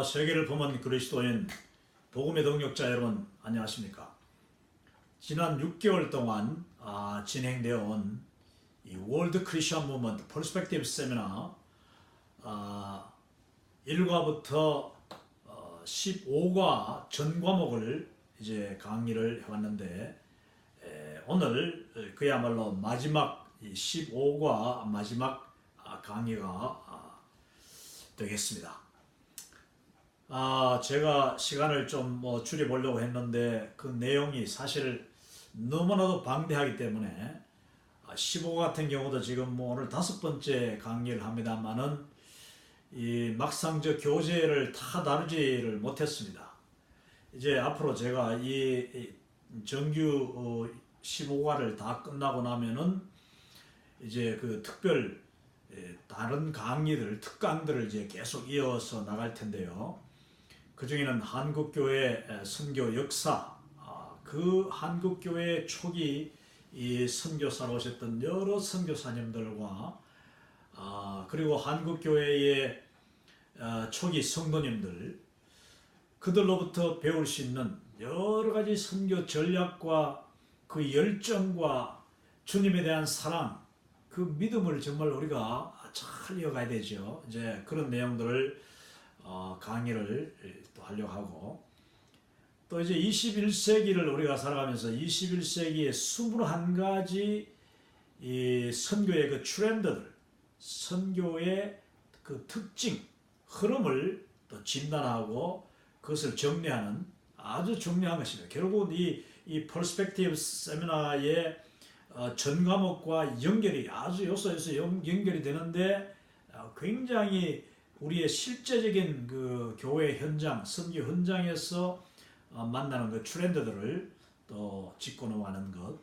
세계를 품은 그리스도인 복음의 동역자 여러분 안녕하십니까? 지난 6개월 동안 진행되어 온 이 월드 크리스천 무브먼트 퍼스펙티브 세미나 1과부터 15과 전 과목을 이제 강의를 해왔는데 오늘 그야말로 마지막 15과 마지막 강의가 되겠습니다. 제가 시간을 좀 줄여보려고 했는데 그 내용이 사실 너무나도 방대하기 때문에 15 같은 경우도 지금 오늘 5번째 강의를 합니다만은 이 막상 저 교재를 다 다루지를 못했습니다. 이제 앞으로 제가 이 정규 15과를 다 끝나고 나면은 이제 그 특별 다른 강의들, 특강들을 이제 계속 이어서 나갈 텐데요. 그 중에는 한국교회 선교 역사, 그 한국교회 초기 이 선교사로 오셨던 여러 선교사님들과 그리고 한국교회의 초기 성도님들, 그들로부터 배울 수 있는 여러 가지 선교 전략과 그 열정과 주님에 대한 사랑, 그 믿음을 정말 우리가 잘 이어가야 되죠. 이제 그런 내용들을 강의를 또 하려고 하고, 또 이제 21세기를 우리가 살아가면서 21세기의 21가지 이 선교의 그 트렌드들, 선교의 그 특징, 흐름을 또 진단하고 그것을 정리하는 아주 중요한 것입니다. 결국은 이 퍼스펙티브 세미나의 전 과목과 연결이 아주 요소에서 연결이 되는데 굉장히 우리의 실제적인 그 교회 현장, 선교 현장에서 만나는 그 트렌드들을 또 짚고 넘어가는 것.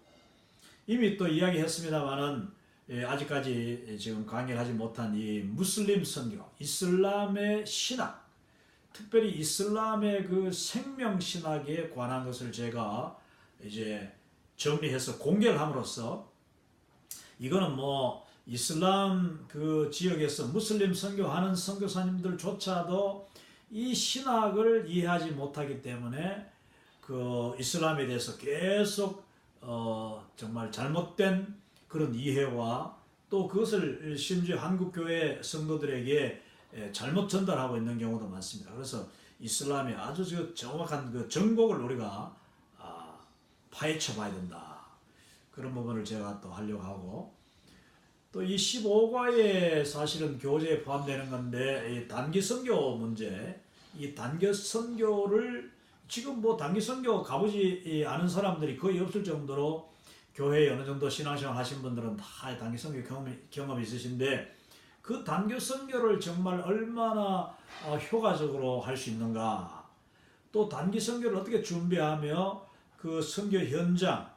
이미 또 이야기했습니다만은 아직까지 지금 강의를 하지 못한 이 무슬림 선교, 이슬람의 신학, 특별히 이슬람의 그 생명 신학에 관한 것을 제가 이제 정리해서 공개를 함으로써 이거는 이슬람 그 지역에서 무슬림 선교하는 선교사님들조차도 이 신학을 이해하지 못하기 때문에 그 이슬람에 대해서 계속 정말 잘못된 그런 이해와 또 그것을 심지어 한국교회 성도들에게 잘못 전달하고 있는 경우도 많습니다. 그래서 이슬람의 아주 정확한 그 정곡을 우리가 파헤쳐 봐야 된다. 그런 부분을 제가 또 하려고 하고, 또 이 15과에 사실은 교재에 포함되는 건데 이 단기 선교 문제, 이 단기 선교를 지금 단기 선교 가보지 않은 사람들이 거의 없을 정도로 교회에 어느 정도 신앙생활 하신 분들은 다 단기 선교 경험이 있으신데, 그 단기 선교를 정말 얼마나 효과적으로 할 수 있는가, 또 단기 선교를 어떻게 준비하며 그 선교 현장,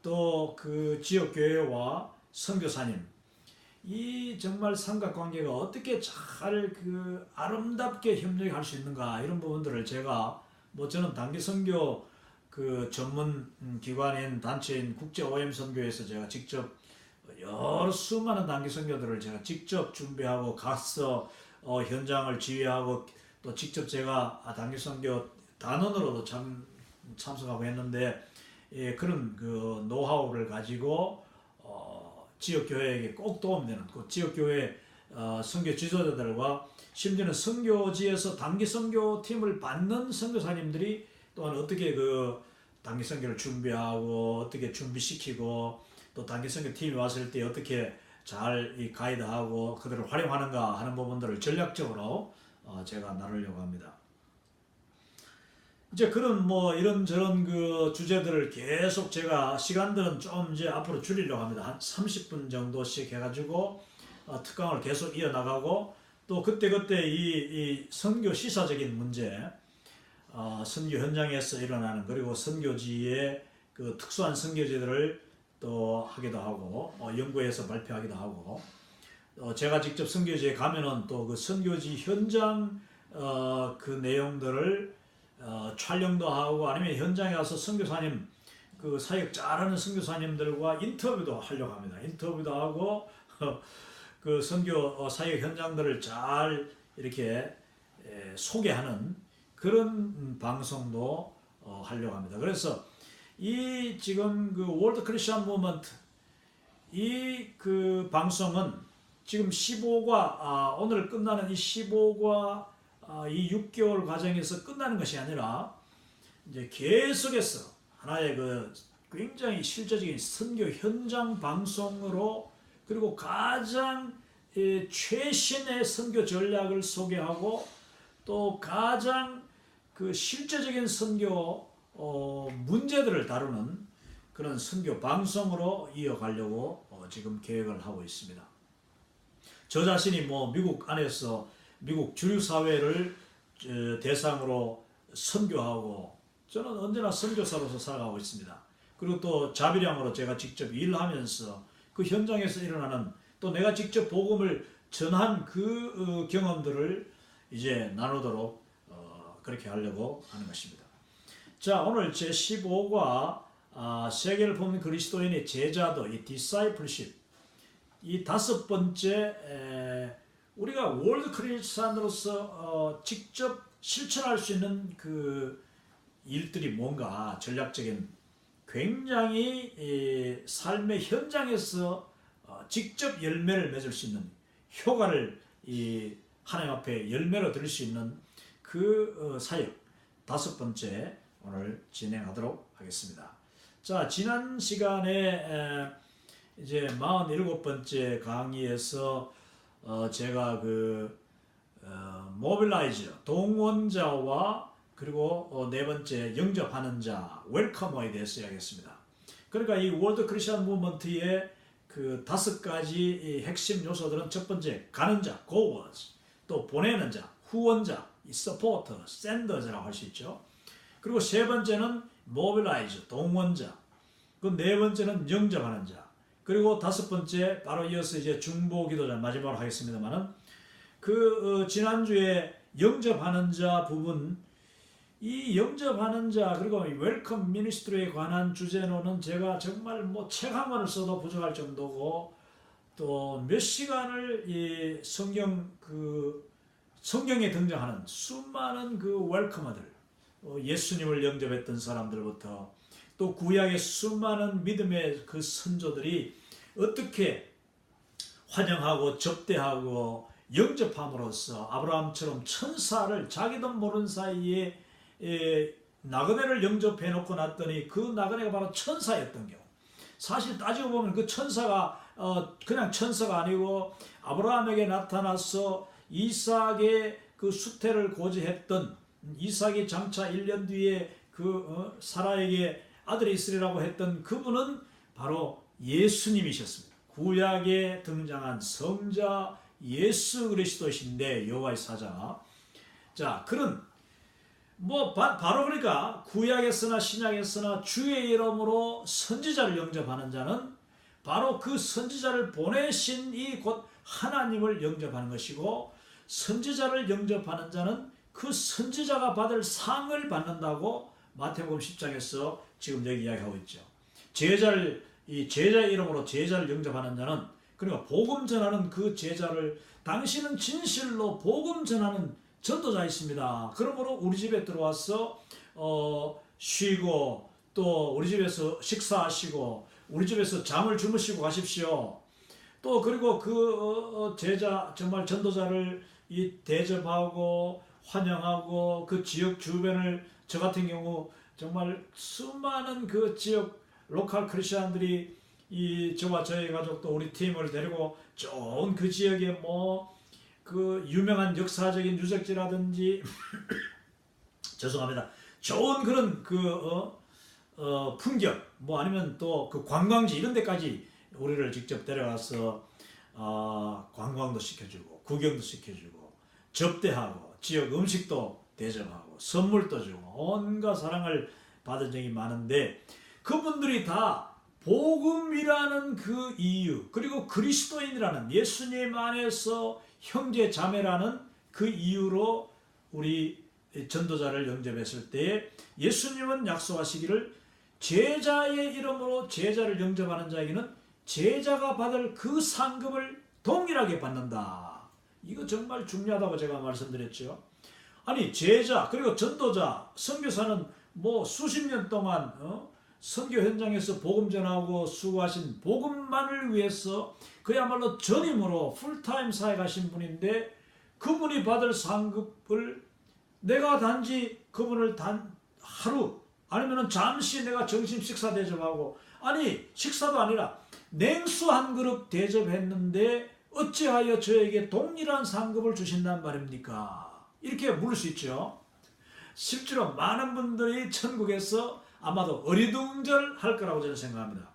또 그 지역 교회와 선교사님, 이 정말 삼각관계가 어떻게 잘 그 아름답게 협력할 수 있는가, 이런 부분들을 제가 저는 단기 선교 그 전문 기관인 단체인 국제 OM 선교에서 제가 직접 여러 수많은 단기 선교들을 제가 직접 준비하고 가서 현장을 지휘하고 또 직접 제가 단기 선교 단원으로도 참석하고 했는데, 그런 그 노하우를 가지고 지역 교회에게 꼭 도움되는 그 지역 교회 선교 지도자들과 심지어는 선교지에서 단기 선교 팀을 받는 선교사님들이 또한 어떻게 그 단기 선교를 준비하고 어떻게 준비시키고 또 단기 선교 팀이 왔을 때 어떻게 잘 이 가이드하고 그들을 활용하는가 하는 부분들을 전략적으로 제가 나누려고 합니다. 이제 그런 이런저런 그 주제들을 계속 제가 시간들은 좀 이제 앞으로 줄이려고 합니다. 한 30분 정도씩 해가지고 특강을 계속 이어나가고, 또 그때그때 이 선교 시사적인 문제, 선교 현장에서 일어나는, 그리고 선교지의 그 특수한 선교지들을 또 하기도 하고 연구해서 발표하기도 하고, 제가 직접 선교지에 가면은 또 그 선교지 현장 그 내용들을 촬영도 하고, 아니면 현장에 가서 선교사님, 그 사역 잘하는 선교사님들과 인터뷰도 하려고 합니다. 인터뷰도 하고 그 선교 사역 현장들을 잘 이렇게 소개하는 그런 방송도 하려고 합니다. 그래서 이 지금 그 월드 크리스천 무브먼트 이 그 방송은 지금 15과 오늘 끝나는 이 15과 이 6개월 과정에서 끝나는 것이 아니라 이제 계속해서 하나의 그 굉장히 실제적인 선교 현장 방송으로 그리고 가장 최신의 선교 전략을 소개하고 또 가장 그 실제적인 선교 문제들을 다루는 그런 선교 방송으로 이어가려고 지금 계획을 하고 있습니다. 저 자신이 뭐 미국 안에서 미국 주류 사회를 대상으로 선교하고 저는 언제나 선교사로서 살아가고 있습니다. 그리고 또 자비량으로 제가 직접 일하면서 그 현장에서 일어나는 또 내가 직접 복음을 전한 그 경험들을 이제 나누도록 그렇게 하려고 하는 것입니다. 자, 오늘 제 15과 세계를 보는 그리스도인의 제자도 이 디사이플십 이 다섯 번째 우리가 월드 크리스찬으로서 직접 실천할 수 있는 그 일들이 뭔가 전략적인 굉장히 삶의 현장에서 직접 열매를 맺을 수 있는 효과를 이 하나님 앞에 열매로 드릴 수 있는 그 사역 다섯 번째 오늘 진행하도록 하겠습니다. 자, 지난 시간에 이제 47번째 강의에서 제가 그 모빌라이저 동원자와 그리고 네 번째 영접하는 자 웰커머에 대해서 이야기했습니다. 그러니까 이 월드 크리스천 무브먼트의 그 다섯 가지 핵심 요소들은 첫 번째 가는 자 goers, 또 보내는 자 후원자 supporter, senders라고 할 수 있죠. 그리고 세 번째는 mobilize 동원자, 그 네 번째는 영접하는 자, 그리고 다섯 번째 바로 이어서 이제 중보 기도자 마지막으로 하겠습니다만은 그 지난주에 영접하는 자 부분 이 영접하는 자 그리고 웰컴 미니스트리에 관한 주제로는 제가 정말 뭐 책 한 권을 써도 부족할 정도고 또 몇 시간을 이 성경에 등장하는 수많은 그 웰커머들 예수님을 영접했던 사람들부터 또 구약의 수많은 믿음의 그 선조들이 어떻게 환영하고 접대하고 영접함으로써 아브라함처럼 천사를 자기도 모르는 사이에 나그네를 영접해 놓고 났더니 그 나그네가 바로 천사였던 경우. 사실 따지고 보면 그 천사가 그냥 천사가 아니고 아브라함에게 나타나서 이삭의 그 수태를 고지했던 이삭이 장차 1년 뒤에 그 사라에게 아들이 있으리라고 했던 그분은 바로 예수님이셨습니다. 구약에 등장한 성자 예수 그리스도이신데 여호와의 사자. 자, 그런 바로 그러니까 구약에서나 신약에서나 주의 이름으로 선지자를 영접하는 자는 바로 그 선지자를 보내신 이 곧 하나님을 영접하는 것이고 선지자를 영접하는 자는 그 선지자가 받을 상을 받는다고 마태복음 10장에서 지금 여기 이야기하고 있죠. 이 제자의 이름으로 제자를 영접하는 자는 그러니까 복음 전하는 그 제자를 당신은 진실로 복음 전하는 전도자이십니다. 그러므로 우리 집에 들어와서 쉬고 또 우리 집에서 식사하시고 우리 집에서 잠을 주무시고 가십시오. 또 그리고 그 제자 정말 전도자를 이 대접하고 환영하고 그 지역 주변을 저 같은 경우 정말 수많은 그 지역 로컬 크리스천들이 이 저와 저희 가족도 우리 팀을 데리고 좋은 그 지역에 그 유명한 역사적인 유적지라든지 죄송합니다. 좋은 그런 풍경 아니면 또 그 관광지 이런 데까지 우리를 직접 데려가서 관광도 시켜주고 구경도 시켜주고 접대하고 지역 음식도 대접하고 선물도 주고 온갖 사랑을 받은 적이 많은데 그분들이 다 복음이라는 그 이유 그리고 그리스도인이라는 예수님 안에서 형제 자매라는 그 이유로 우리 전도자를 영접했을 때 예수님은 약속하시기를 제자의 이름으로 제자를 영접하는 자에게는 제자가 받을 그 상급을 동일하게 받는다. 이거 정말 중요하다고 제가 말씀드렸죠. 아니 제자 그리고 전도자 선교사는 뭐 수십 년 동안 선교 현장에서 복음 전하고 수고하신 복음만을 위해서 그야말로 전임으로 풀타임 사역하신 분인데 그분이 받을 상급을 내가 단지 그분을 단 하루 아니면 잠시 내가 점심 식사 대접하고 아니 식사도 아니라 냉수 한 그릇 대접했는데 어찌하여 저에게 동일한 상급을 주신단 말입니까? 이렇게 물을 수 있죠. 실제로 많은 분들이 천국에서 아마도 어리둥절할 거라고 저는 생각합니다.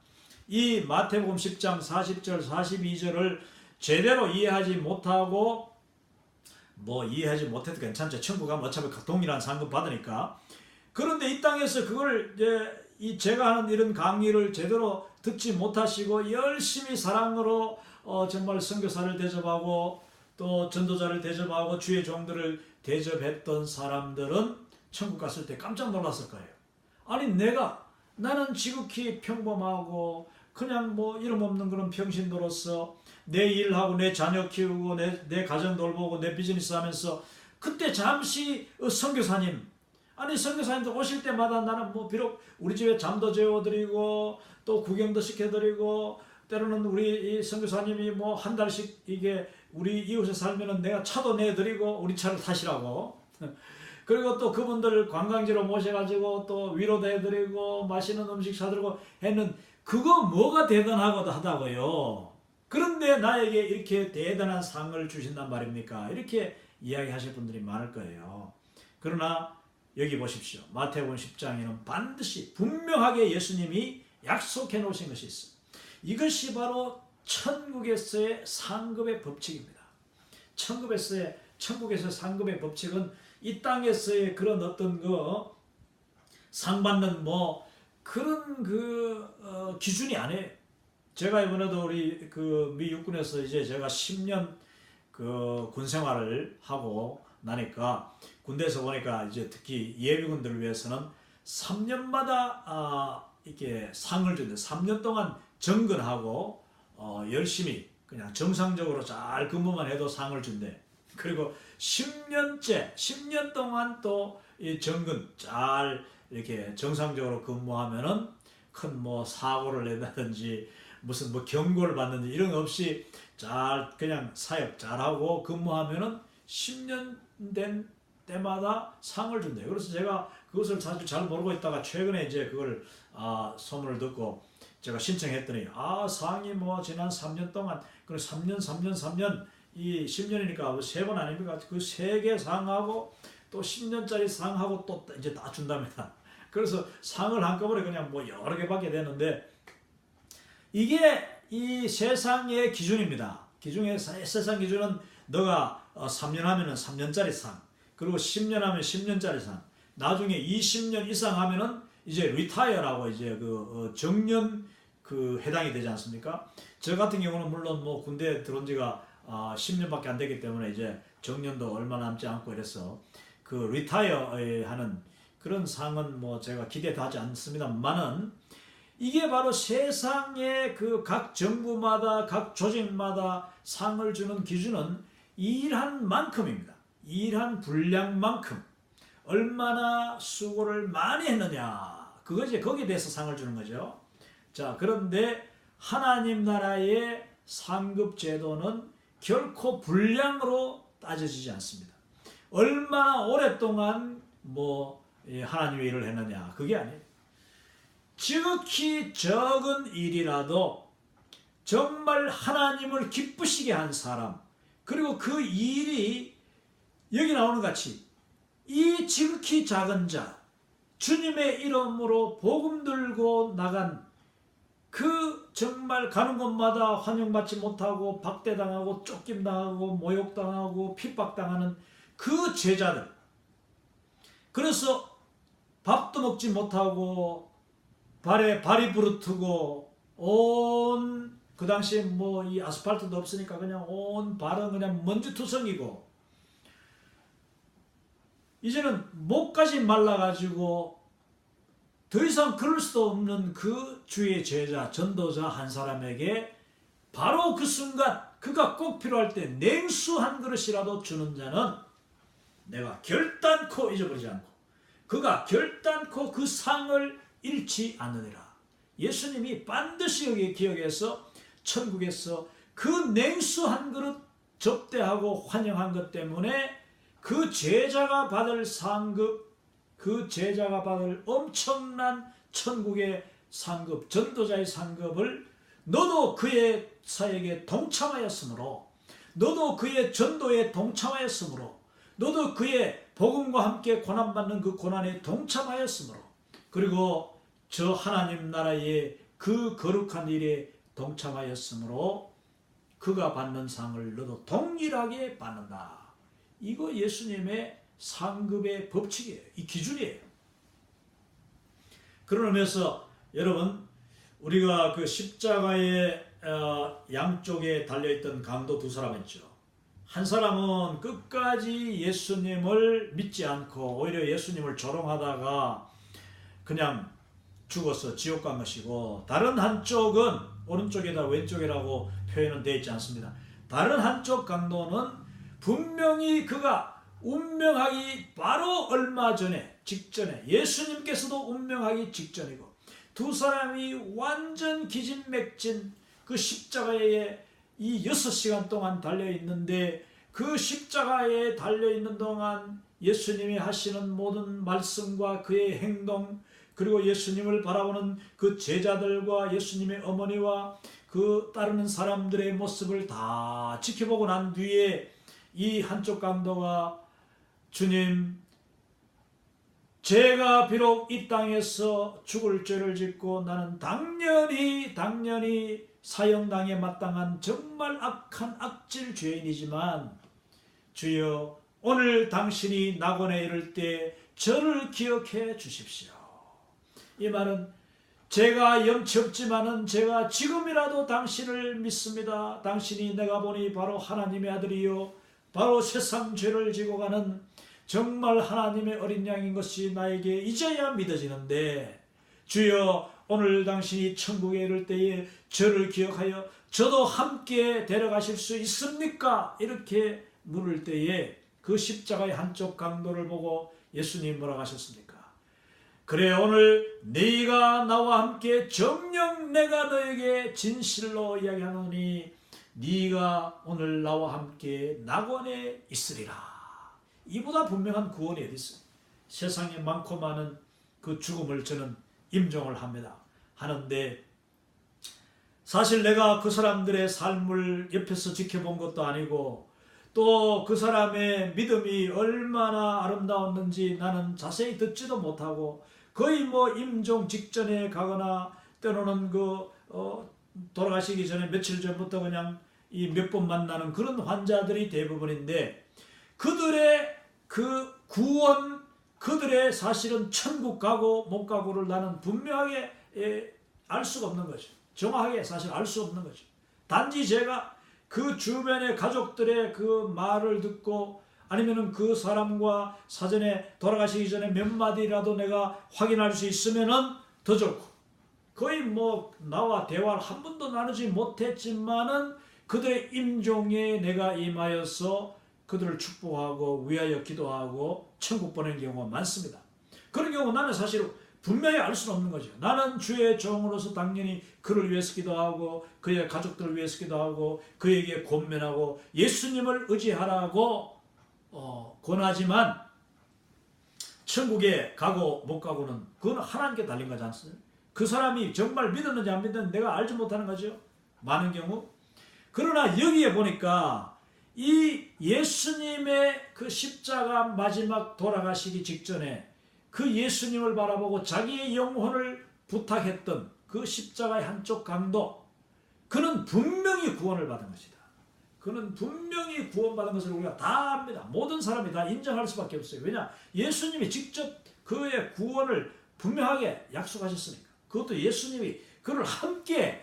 이 마태복음 10장 40절 42절을 제대로 이해하지 못하고 뭐 이해하지 못해도 괜찮죠. 천국 가면 어차피 동일한 상급 받으니까. 그런데 이 땅에서 그걸 이제 제가 하는 이런 강의를 제대로 듣지 못하시고 열심히 사랑으로 정말 선교사를 대접하고 또 전도자를 대접하고 주의 종들을 대접했던 사람들은 천국 갔을 때 깜짝 놀랐을 거예요. 아니 나는 지극히 평범하고 그냥 뭐 이름 없는 그런 평신도로서 내 일하고 내 자녀 키우고 내 가정 돌보고 내 비즈니스 하면서 그때 잠시 선교사님 아니 선교사님들 오실 때마다 나는 뭐 비록 우리 집에 잠도 재워드리고 또 구경도 시켜드리고 때로는 우리 이 선교사님이 뭐 한 달씩 이게 우리 이웃에 살면은 내가 차도 내드리고 우리 차를 타시라고 그리고 또 그분들 관광지로 모셔가지고 또 위로도 해드리고 맛있는 음식 사드리고 했는 그거 뭐가 대단하다고요. 그런데 나에게 이렇게 대단한 상을 주신단 말입니까? 이렇게 이야기하실 분들이 많을 거예요. 그러나 여기 보십시오. 마태복음 10장에는 반드시 분명하게 예수님이 약속해 놓으신 것이 있습니다. 이것이 바로 천국에서의 상급의 법칙입니다. 천국에서의 상급의 법칙은 이 땅에서의 그런 어떤 상 받는 뭐 그런 기준이 아니에요. 제가 이번에도 우리 미 육군에서 이제 제가 10년 군 생활을 하고 나니까 군대에서 보니까 이제 특히 예비군들을 위해서는 3년마다 이렇게 상을 주는데 3년 동안 정근하고 열심히 그냥 정상적으로 잘 근무만 해도 상을 준대. 그리고 10년 동안 또 이 정근 잘 이렇게 정상적으로 근무하면은 큰 뭐 사고를 낸다든지 무슨 뭐 경고를 받는지 이런 거 없이 잘 그냥 사역 잘하고 근무하면은 10년 된 때마다 상을 준대요. 그래서 제가 그것을 사실 잘 모르고 있다가 최근에 이제 그걸 소문을 듣고 제가 신청했더니 상이 뭐 지난 3년 동안 그 3년 이 10년이니까 3번 아닙니까? 그 3개 상하고 또 10년짜리 상하고 또 이제 다 준답니다. 그래서 상을 한꺼번에 그냥 뭐 여러 개 받게 되는데 이게 이 세상의 기준입니다. 세상 기준은 너가 3년 하면은 3년짜리 상, 그리고 10년 하면 10년짜리 상, 나중에 20년 이상 하면은 이제 리타이어라고 이제 정년 해당이 되지 않습니까? 저 같은 경우는 물론 뭐 군대 들어온 지가 10년밖에 안 되기 때문에 이제 정년도 얼마 남지 않고 이래서 리타이어 하는 그런 상은 뭐 제가 기대도 하지 않습니다만은 이게 바로 세상의 각 정부마다 각 조직마다 상을 주는 기준은 일한 만큼입니다. 일한 분량만큼 얼마나 수고를 많이 했느냐 그거지. 거기에 대해서 상을 주는 거죠. 자, 그런데 하나님 나라의 상급 제도는 결코 분량으로 따져지지 않습니다. 얼마나 오랫동안 하나님의 일을 했느냐 그게 아니에요. 지극히 적은 일이라도 정말 하나님을 기쁘시게 한 사람, 그리고 그 일이 여기 나오는 같이 이 지극히 작은 자, 주님의 이름으로 복음 들고 나간 정말 가는 곳마다 환영받지 못하고 박대당하고 쫓김당하고 모욕당하고 핍박당하는 그 제자들, 그래서 밥도 먹지 못하고 발이 부르트고 그 당시에 이 아스팔트도 없으니까 그냥 온 발은 그냥 먼지투성이고 이제는 목까지 말라가지고 더 이상 그럴 수도 없는 그 주의 제자 전도자 한 사람에게 바로 그 순간 그가 꼭 필요할 때 냉수 한 그릇이라도 주는 자는 내가 결단 결단코 잊어버리지 않고 그가 결단코 그 상을 잃지 않으리라. 예수님이 반드시 여기 기억해서 천국에서 그 냉수 한 그릇 접대하고 환영한 것 때문에 그 제자가 받을 상급, 그 제자가 받을 엄청난 천국의 상급, 전도자의 상급을 너도 그의 사역에 동참하였으므로, 너도 그의 전도에 동참하였으므로, 너도 그의 복음과 함께 고난받는 그 고난에 동참하였으므로, 그리고 저 하나님 나라의 그 거룩한 일에 동참하였으므로 그가 받는 상을 너도 동일하게 받는다. 이거 예수님의 상급의 법칙이에요. 이 기준이에요. 그런 의미에서 여러분, 우리가 그 십자가의 양쪽에 달려있던 강도 두 사람 있죠. 한 사람은 끝까지 예수님을 믿지 않고 오히려 예수님을 조롱하다가 그냥 죽어서 지옥 간 것이고, 다른 한쪽은 오른쪽에다 왼쪽이라고 표현은 되어 있지 않습니다. 다른 한쪽 강도는 분명히 그가 운명하기 바로 얼마 전에, 직전에, 예수님께서도 운명하기 직전이고, 두 사람이 완전 기진맥진 그 십자가에 이 6시간 동안 달려있는데, 그 십자가에 달려있는 동안 예수님이 하시는 모든 말씀과 그의 행동, 그리고 예수님을 바라보는 그 제자들과 예수님의 어머니와 그 따르는 사람들의 모습을 다 지켜보고 난 뒤에 이 한쪽 강도가 주님, 제가 비록 이 땅에서 죽을 죄를 짓고 나는 당연히 사형당에 마땅한 정말 악한 악질 죄인이지만 주여, 오늘 당신이 낙원에 이를 때 저를 기억해 주십시오. 이 말은 제가 염치 없지만은 제가 지금이라도 당신을 믿습니다. 당신이 내가 보니 바로 하나님의 아들이요, 바로 세상 죄를 지고 가는 정말 하나님의 어린 양인 것이 나에게 이제야 믿어지는데, 주여, 오늘 당신이 천국에 이를 때에 저를 기억하여 저도 함께 데려가실 수 있습니까? 이렇게 물을 때에 그 십자가의 한쪽 강도를 보고 예수님 뭐라고 하셨습니까? 그래, 오늘 네가 나와 함께 정녕 내가 너에게 진실로 이야기하노니 네가 오늘 나와 함께 낙원에 있으리라. 이보다 분명한 구원이 어디 있어요? 세상에 많고 많은 그 죽음을 저는 임종을 합니다. 하는데 사실 내가 그 사람들의 삶을 옆에서 지켜본 것도 아니고 또 그 사람의 믿음이 얼마나 아름다웠는지 나는 자세히 듣지도 못하고, 거의 뭐 임종 직전에 가거나 때로는 돌아가시기 전에 며칠 전부터 그냥 이 몇 번 만나는 그런 환자들이 대부분인데, 그들의 그 구원, 그들의 사실은 천국 가고 못 가고를 나는 분명하게 알 수가 없는 거죠. 정확하게 사실 알 수 없는 거죠. 단지 제가 그 주변의 가족들의 그 말을 듣고, 아니면은 그 사람과 사전에 돌아가시기 전에 몇 마디라도 내가 확인할 수 있으면은 더 좋고, 거의 뭐 나와 대화를 한 번도 나누지 못했지만은 그들의 임종에 내가 임하여서 그들을 축복하고 위하여 기도하고 천국 보낸 경우가 많습니다. 그런 경우 나는 사실 분명히 알 수는 없는 거죠. 나는 주의 종으로서 당연히 그를 위해서 기도하고 그의 가족들을 위해서 기도하고 그에게 권면하고 예수님을 의지하라고 권하지만, 천국에 가고 못 가고는 그건 하나님께 달린 거지 않습니까? 그 사람이 정말 믿었는지 안 믿었는지 내가 알지 못하는 거죠, 많은 경우. 그러나 여기에 보니까 이 예수님의 그 십자가 마지막 돌아가시기 직전에 그 예수님을 바라보고 자기의 영혼을 부탁했던 그 십자가의 한쪽 강도, 그는 분명히 구원을 받은 것이다. 그는 분명히 구원받은 것을 우리가 다 압니다. 모든 사람이 다 인정할 수밖에 없어요. 왜냐? 예수님이 직접 그의 구원을 분명하게 약속하셨으니까. 그것도 예수님이 그를 함께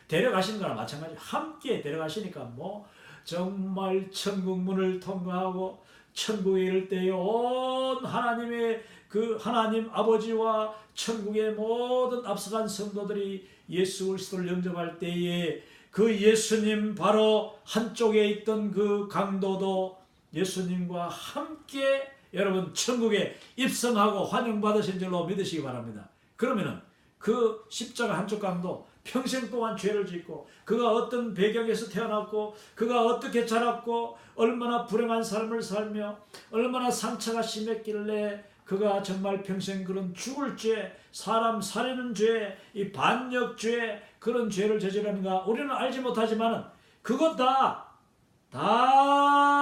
데려가시는 거나 마찬가지예요. 함께 데려가시니까 뭐 정말 천국 문을 통과하고 천국에 이를 때에 온 하나님의 그 하나님 아버지와 천국의 모든 앞서간 성도들이 예수 그리스도를 영접할 때에 그 예수님 바로 한쪽에 있던 그 강도도 예수님과 함께 여러분 천국에 입성하고 환영받으신 줄로 믿으시기 바랍니다. 그러면은 그 십자가 한쪽 강도 평생 동안 죄를 짓고 그가 어떤 배경에서 태어났고 그가 어떻게 자랐고 얼마나 불행한 삶을 살며 얼마나 상처가 심했길래 그가 정말 평생 그런 죽을 죄, 사람 살리는 죄, 이 반역죄 그런 죄를 저지르는가 우리는 알지 못하지만은 그것 다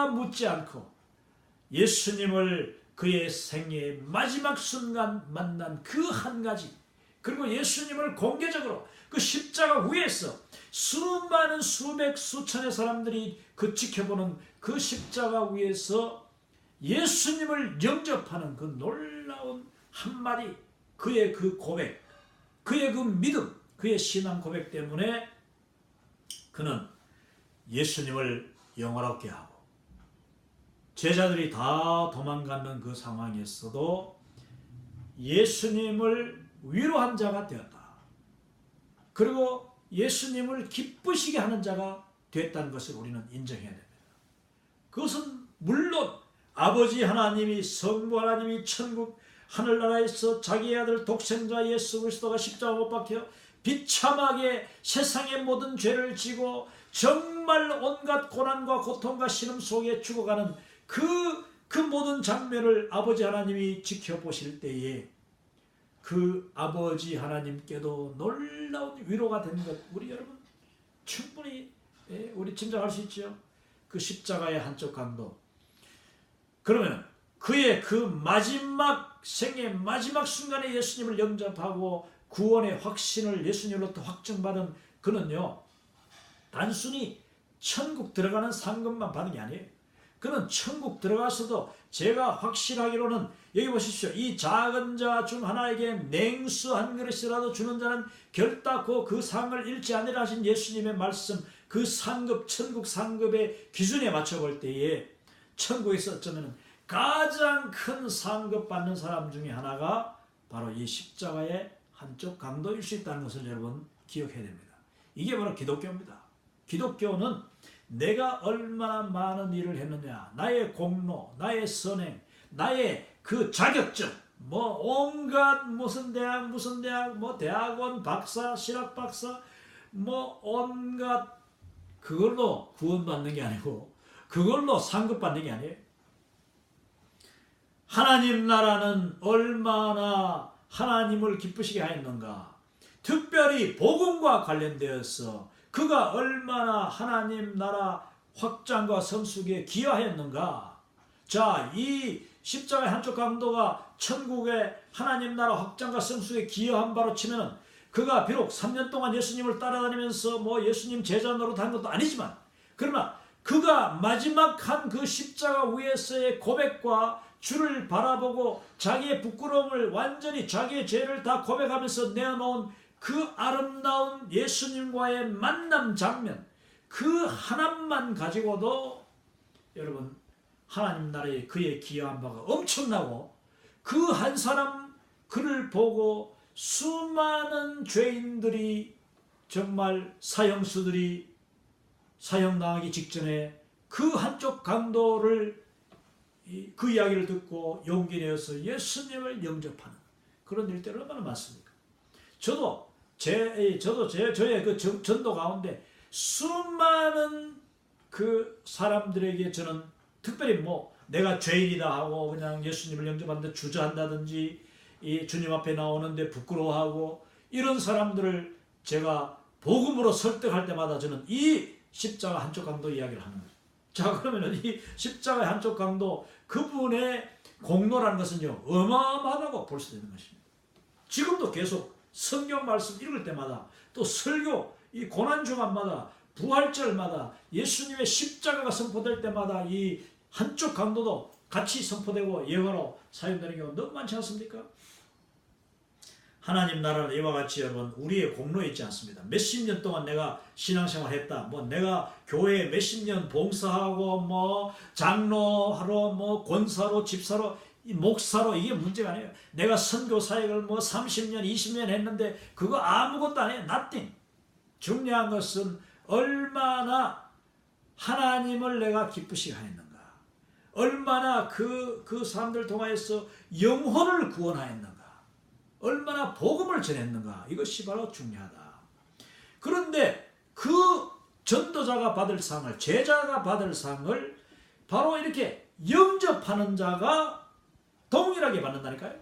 묻지 않고 예수님을 그의 생애의 마지막 순간 만난 그 한 가지, 그리고 예수님을 공개적으로 그 십자가 위에서 수많은 수백 수천의 사람들이 그 지켜보는 그 십자가 위에서 예수님을 영접하는 그 놀라운 한마디, 그의 그 고백, 그의 그 믿음, 그의 신앙 고백 때문에 그는 예수님을 영화롭게 하고 제자들이 다 도망가는 그 상황에서도 예수님을 위로한 자가 되었다. 그리고 예수님을 기쁘시게 하는 자가 됐다는 것을 우리는 인정해야 됩니다. 그것은 물론 아버지 하나님이, 성부 하나님이 천국 하늘나라에서 자기의 아들 독생자 예수 그리스도가 십자가 못 박혀 비참하게 세상의 모든 죄를 지고 정말 온갖 고난과 고통과 신음 속에 죽어가는 그 모든 장면을 아버지 하나님이 지켜보실 때에 그 아버지 하나님께도 놀라운 위로가 된 것, 우리 여러분 충분히 우리 짐작할 수 있죠. 그 십자가의 한쪽 강도. 그러면 그의 그 마지막 생의 마지막 순간에 예수님을 영접하고 구원의 확신을 예수님으로부터 확증받은 그는요, 단순히 천국 들어가는 상급만 받은 게 아니에요. 그는 천국 들어가서도 제가 확실하기로는, 여기 보십시오. 이 작은 자 중 하나에게 냉수 한 그릇이라도 주는 자는 결단코 그 상을 잃지 아니라 하신 예수님의 말씀, 그 상급, 천국 상급의 기준에 맞춰 볼 때에 천국에서 어쩌면 가장 큰 상급 받는 사람 중에 하나가 바로 이 십자가의 한쪽 강도일 수 있다는 것을 여러분 기억해야 됩니다. 이게 바로 기독교입니다. 기독교는 내가 얼마나 많은 일을 했느냐, 나의 공로, 나의 선행, 나의 그 자격증, 뭐 온갖 무슨 대학, 뭐 대학원 박사, 실학 박사, 뭐 온갖 그걸로 구원받는 게 아니고 그걸로 상급받는 게 아니에요. 하나님 나라는 얼마나 하나님을 기쁘시게 하였는가, 특별히 복음과 관련되어서 그가 얼마나 하나님 나라 확장과 성숙에 기여하였는가. 자, 이 십자가의 한쪽 강도가 천국의 하나님 나라 확장과 성숙에 기여한 바로 치면 그가 비록 3년 동안 예수님을 따라다니면서 뭐 예수님 제자 노릇한 것도 아니지만, 그러나 그가 마지막 한 그 십자가 위에서의 고백과 주를 바라보고 자기의 부끄러움을 완전히 자기의 죄를 다 고백하면서 내어놓은 그 아름다운 예수님과의 만남 장면, 그 하나만 가지고도 여러분 하나님 나라에 그의 기여한 바가 엄청나고, 그 한 사람 그를 보고 수많은 죄인들이, 정말 사형수들이 사형당하기 직전에 그 한쪽 강도를, 그 이야기를 듣고 용기 내어서 예수님을 영접하는 그런 일들이 얼마나 많습니까? 저의 그 전도 가운데 수많은 그 사람들에게 저는 특별히 뭐 내가 죄인이다 하고 그냥 예수님을 영접하는데 주저한다든지, 이 주님 앞에 나오는데 부끄러워하고, 이런 사람들을 제가 복음으로 설득할 때마다 저는 이 십자가 한쪽 강도 이야기를 하는 거죠. 자, 그러면은 이 십자가의 한쪽 강도, 그분의 공로라는 것은요 어마어마하다고 볼 수 있는 것입니다. 지금도 계속 성경 말씀 읽을 때마다, 또 설교 이 고난 주간마다, 부활절마다 예수님의 십자가가 선포될 때마다 이 한쪽 강도도 같이 선포되고 예화로 사용되는 경우가 너무 많지 않습니까? 하나님 나라는 이와 같이 여러분 우리의 공로에 있지 않습니다. 몇십 년 동안 내가 신앙생활 했다, 뭐 내가 교회에 몇십 년 봉사하고 뭐 장로하러 뭐 권사로 집사로 목사로, 이게 문제가 아니에요. 내가 선교 사역을 뭐 30년 20년 했는데 그거 아무것도 아니에요. nothing. 중요한 것은 얼마나 하나님을 내가 기쁘시게 하였는가, 얼마나 그 사람들 통하여서 영혼을 구원하였는가, 얼마나 복음을 전했는가, 이것이 바로 중요하다. 그런데 그 전도자가 받을 상을, 제자가 받을 상을 바로 이렇게 영접하는 자가 동일하게 받는다니까요.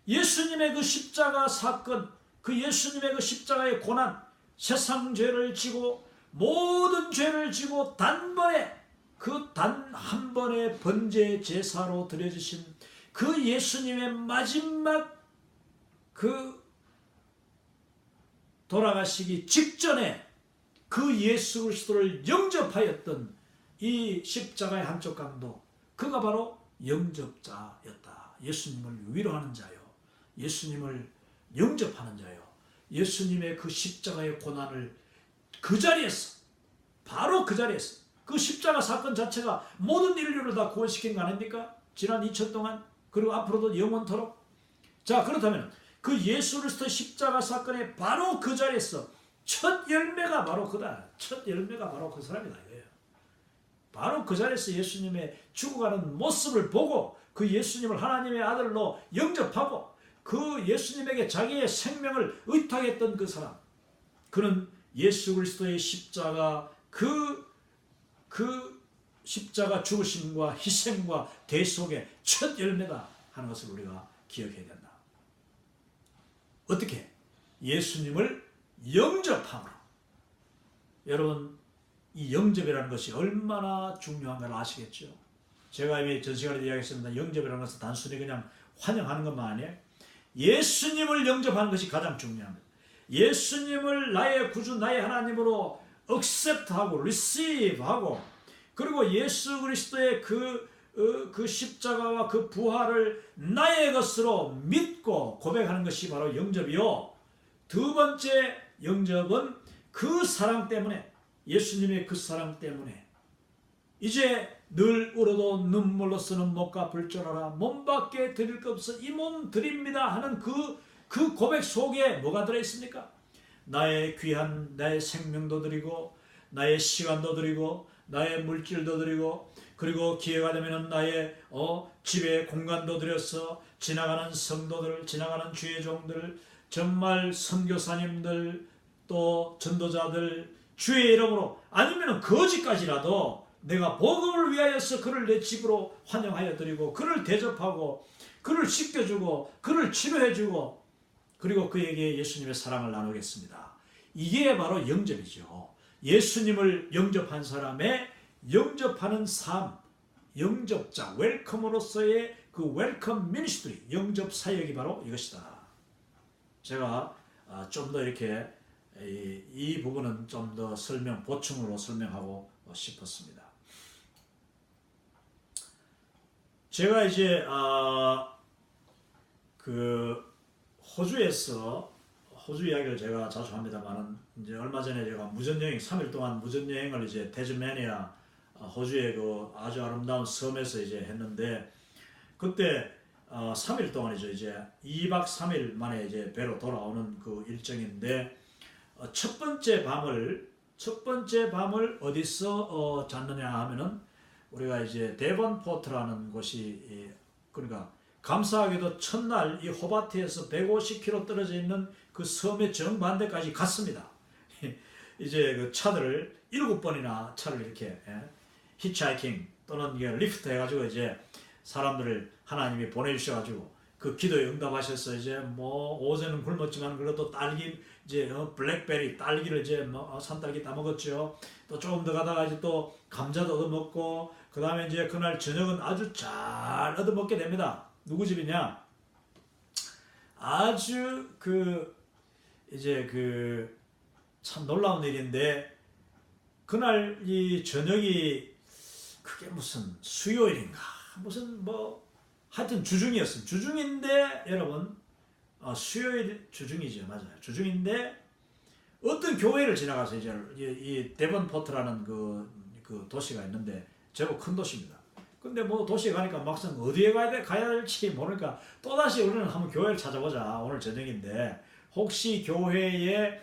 예수님의 그 십자가 사건, 그 예수님의 그 십자가의 고난, 세상 죄를 지고 모든 죄를 지고 단번에 그 단 한 번의 번제 제사로 드려주신 그 예수님의 마지막 그 돌아가시기 직전에 그 예수 그리스도를 영접하였던 이 십자가의 한쪽 강도, 그가 바로 영접자였다. 예수님을 위로하는 자요, 예수님을 영접하는 자요, 예수님의 그 십자가의 고난을 그 자리에서, 바로 그 자리에서, 그 십자가 사건 자체가 모든 인류를 다 구원시킨 거 아닙니까? 지난 2000 동안, 그리고 앞으로도 영원토록. 자, 그렇다면 그 예수 그리스도 십자가 사건의 바로 그 자리에서 첫 열매가 바로 그다. 첫 열매가 바로 그 사람이다 이거예요. 바로 그 자리에서 예수님의 죽어가는 모습을 보고 그 예수님을 하나님의 아들로 영접하고 그 예수님에게 자기의 생명을 의탁했던 그 사람, 그는 예수 그리스도의 십자가 그 십자가 죽으심과 희생과 대속의 첫 열매다 하는 것을 우리가 기억해야 된다. 어떻게? 예수님을 영접함으로. 여러분, 이 영접이라는 것이 얼마나 중요한가를 아시겠죠? 제가 이미 전 시간에 이야기했습니다. 영접이라는 것은 단순히 그냥 환영하는 것만 아니에요. 예수님을 영접하는 것이 가장 중요합니다. 예수님을 나의 구주, 나의 하나님으로 accept하고 receive하고, 그리고 예수 그리스도의 그 십자가와 그 부활을 나의 것으로 믿고 고백하는 것이 바로 영접이요. 두 번째 영접은 그 사랑 때문에, 예수님의 그 사랑 때문에 이제 늘 울어도 눈물로서는 못 갚을 줄 알아 몸밖에 드릴 것 없어 이 몸 드립니다 하는 그 고백 속에 뭐가 들어있습니까? 나의 귀한 나의 생명도 드리고 나의 시간도 드리고 나의 물질도 드리고, 그리고 기회가 되면 나의 집에 공간도 드려서 지나가는 성도들, 지나가는 주의 종들, 정말 선교사님들, 또 전도자들 주의 이름으로, 아니면 거지까지라도 내가 복음을 위하여서 그를 내 집으로 환영하여 드리고, 그를 대접하고, 그를 씻겨주고, 그를 치료해주고, 그리고 그에게 예수님의 사랑을 나누겠습니다. 이게 바로 영접이죠. 예수님을 영접한 사람의 영접하는 삶, 영접자, 웰컴으로서의 그 웰컴 미니스트리, 영접 사역이 바로 이것이다. 제가 좀 더 이렇게 이 부분은 좀 더 보충으로 설명하고 싶었습니다. 제가 이제 그 호주 이야기를 제가 자주 합니다만은, 이제 얼마 전에 제가 무전여행 3일 동안 무전여행을 이제 태즈메니아 호주의 그 아주 아름다운 섬에서 이제 했는데, 그때 3일 동안이죠. 이제 2박 3일 만에 이제 배로 돌아오는 그 일정인데, 첫 번째 밤을 어디서 잤느냐 하면은, 우리가 이제 데번포트라는 곳이, 그러니까 감사하게도 첫날 이 호바트에서 150km 떨어져 있는 그 섬의 정반대까지 갔습니다. 이제 그 차들을 7번이나 차를 이렇게 히치하이킹 또는 리프트 해가지고 이제 사람들을 하나님이 보내주셔가지고 그 기도에 응답하셔서 이제 뭐 오전은 굶었지만 그래도 딸기 이제 블랙베리 딸기를 이제 산딸기 따 먹었죠. 또 조금 더 가다가 이제 또 감자도 얻어 먹고, 그 다음에 이제 그날 저녁은 아주 잘 얻어 먹게 됩니다. 누구 집이냐? 아주 참 놀라운 일인데, 그날 이 저녁이 그게 무슨 수요일인가 무슨 하여튼 주중이었습니다. 주중인데 여러분, 수요일 주중이죠. 맞아요. 주중인데 어떤 교회를 지나가서 이제 이 데번포트라는 그 도시가 있는데 제법 큰 도시입니다. 근데 도시에 가니까 막상 어디에 가야 될지 모르니까 또다시 우리는 한번 교회를 찾아보자. 오늘 저녁인데 혹시 교회에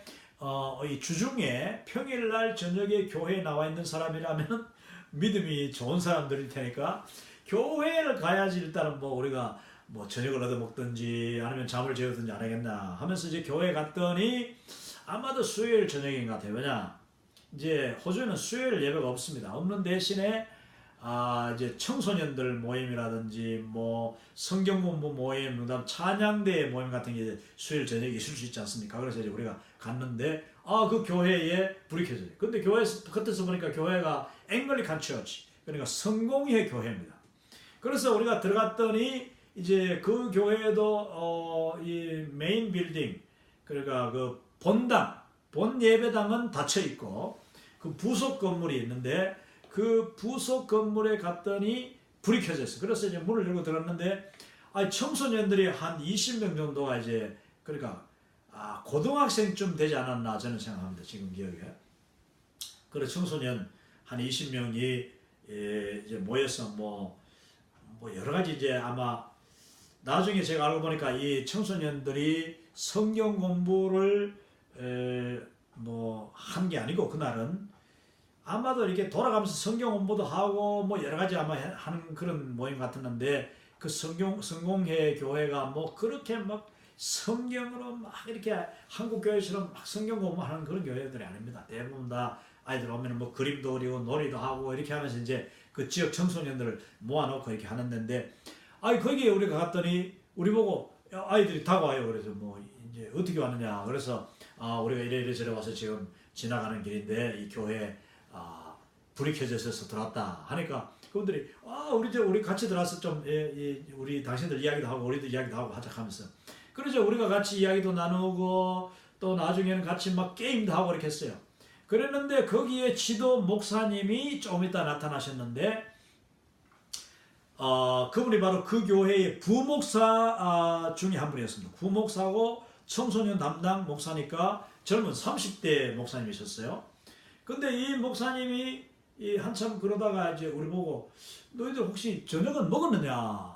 이 주중에 평일날 저녁에 교회에 나와 있는 사람이라면 믿음이 좋은 사람들일 테니까 교회를 가야지 일단은 뭐 우리가 뭐 저녁을 얻어 먹든지 아니면 잠을 재우든지 안 하겠나 하면서 이제 교회 갔더니 아마도 수요일 저녁인 것 같아요. 왜냐? 이제 호주에는 수요일 예배가 없습니다. 없는 대신에 이제 청소년들 모임이라든지 뭐 성경 공부 모임, 그다음 찬양대 모임 같은 게 이제 수요일 저녁에 있을 수 있지 않습니까? 그래서 이제 우리가 갔는데 그 교회에 불이 켜져요. 근데 교회에서 그때서 보니까 교회가 앵글리칸 처치, 그러니까 성공회 교회입니다. 그래서 우리가 들어갔더니 이제 그 교회도 이 메인 빌딩, 그러니까 그 본 예배당은 닫혀 있고 그 부속 건물이 있는데 그 부속 건물에 갔더니 불이 켜져 있어. 그래서 이제 문을 열고 들었는데 청소년들이 한 20명 정도가 이제 그러니까 고등학생쯤 되지 않았나 저는 생각합니다. 지금 기억에. 그래 청소년 한 20명이 이제 모여서 뭐 여러 가지 이제 아마 나중에 제가 알고 보니까 이 청소년들이 성경 공부를 뭐 한 게 아니고 그날은 아마도 이렇게 돌아가면서 성경 공부도 하고 뭐 여러 가지 아마 하는 그런 모임 같았는데 그 성공회 교회가 뭐 그렇게 막 성경으로 막 이렇게 한국 교회처럼 막 성경 공부하는 그런 교회들이 아닙니다. 대부분 다 아이들 오면 뭐 그림도 그리고 놀이도 하고 이렇게 하면서 이제 그 지역 청소년들을 모아놓고 이렇게 하는 데인데 거기에 우리가 갔더니 우리 보고 아이들이 다가와요. 그래서 뭐 이제 어떻게 왔느냐. 그래서 우리가 이래 저래 와서 지금 지나가는 길인데 이 교회 불이 켜져 있어서 들어왔다 하니까 그분들이 우리 같이 들어와서 좀 우리 당신들 이야기도 하고 우리도 이야기도 하고 하자 하면서 그러죠. 우리가 같이 이야기도 나누고 또 나중에는 같이 막 게임도 하고 이렇게 했어요. 그랬는데 거기에 지도 목사님이 좀 이따 나타나셨는데 그분이 바로 그 교회의 부목사 중에 한 분이었습니다. 부목사고 청소년 담당 목사니까 젊은 30대 목사님이셨어요. 근데 이 목사님이 한참 그러다가 이제 우리 보고 너희들 혹시 저녁은 먹었느냐?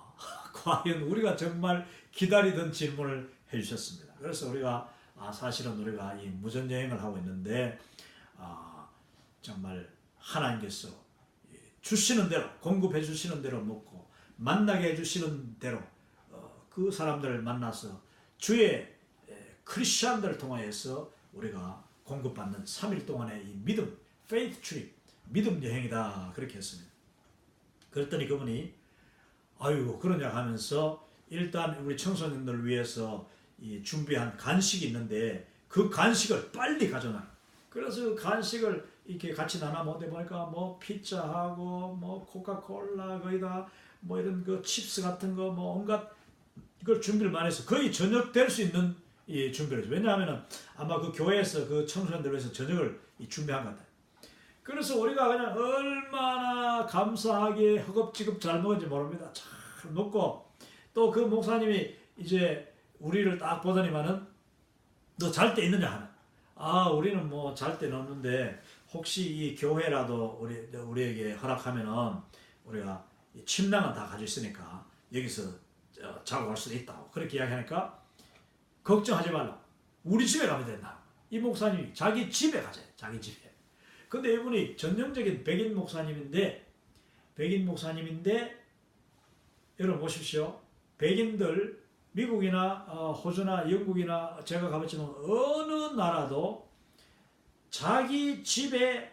과연 우리가 정말 기다리던 질문을 해주셨습니다. 그래서 우리가 사실은 우리가 이 무전여행을 하고 있는데 정말 하나님께서 주시는 대로 공급해 주시는 대로 먹고 만나게 해주시는 대로 그 사람들을 만나서 주의 크리스천들을 통하여서 우리가 공급받는 3일 동안의 이 믿음, faith trip, 믿음 여행이다 그렇게 했습니다. 그랬더니 그분이 그러냐 하면서 일단 우리 청소년들을 위해서 이 준비한 간식이 있는데 그 간식을 빨리 가져놔. 그래서 그 간식을 이렇게 같이 나눠 먹다 보니까 뭐 피자하고 뭐 코카콜라 거기다 뭐 이런 그 칩스 같은 거 뭐 온갖 이걸 준비를 많이 해서 거의 저녁 될 수 있는 이 준비를 했죠. 왜냐하면은 아마 그 교회에서 그 청소년들을 위해서 저녁을 준비한 것 같아요. 그래서 우리가 그냥 얼마나 감사하게 허겁지겁 잘 먹은지 모릅니다. 잘 먹고 또 그 목사님이 이제 우리를 딱 보더니만은 너 잘 때 있느냐 하는. 우리는 뭐 잘 때는 없는데 혹시 이 교회라도 우리에게 허락하면은 우리가 침낭은 다 가지고 있으니까 여기서 자고 갈 수도 있다고 그렇게 이야기하니까 걱정하지 말라. 우리 집에 가면 된다. 이 목사님이 자기 집에 가자. 자기 집에. 근데 이분이 전형적인 백인 목사님인데 여러분 보십시오. 백인들 미국이나 호주나 영국이나 제가 가봤지만 어느 나라도 자기 집에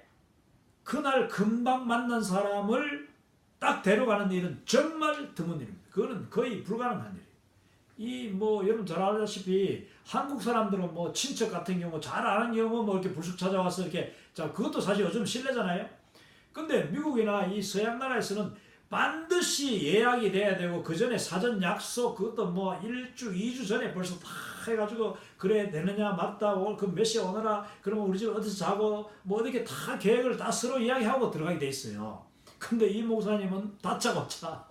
그날 금방 만난 사람을 딱 데려가는 일은 정말 드문 일입니다. 그거는 거의 불가능한 일이에요. 여러분 잘 알다시피 한국 사람들은 뭐 친척 같은 경우 잘 아는 경우 뭐 이렇게 불쑥 찾아와서 이렇게 그것도 사실 요즘 실례잖아요. 근데 미국이나 이 서양 나라에서는 반드시 예약이 돼야 되고 그 전에 사전 약속 그것도 뭐 1주, 2주 전에 벌써 다 해가지고 그래 되느냐 맞다 그 몇 시에 오너라 그러면 우리 집 어디서 자고 뭐 어떻게 다 계획을 다 서로 이야기하고 들어가게 돼 있어요. 근데 이 목사님은 다짜고짜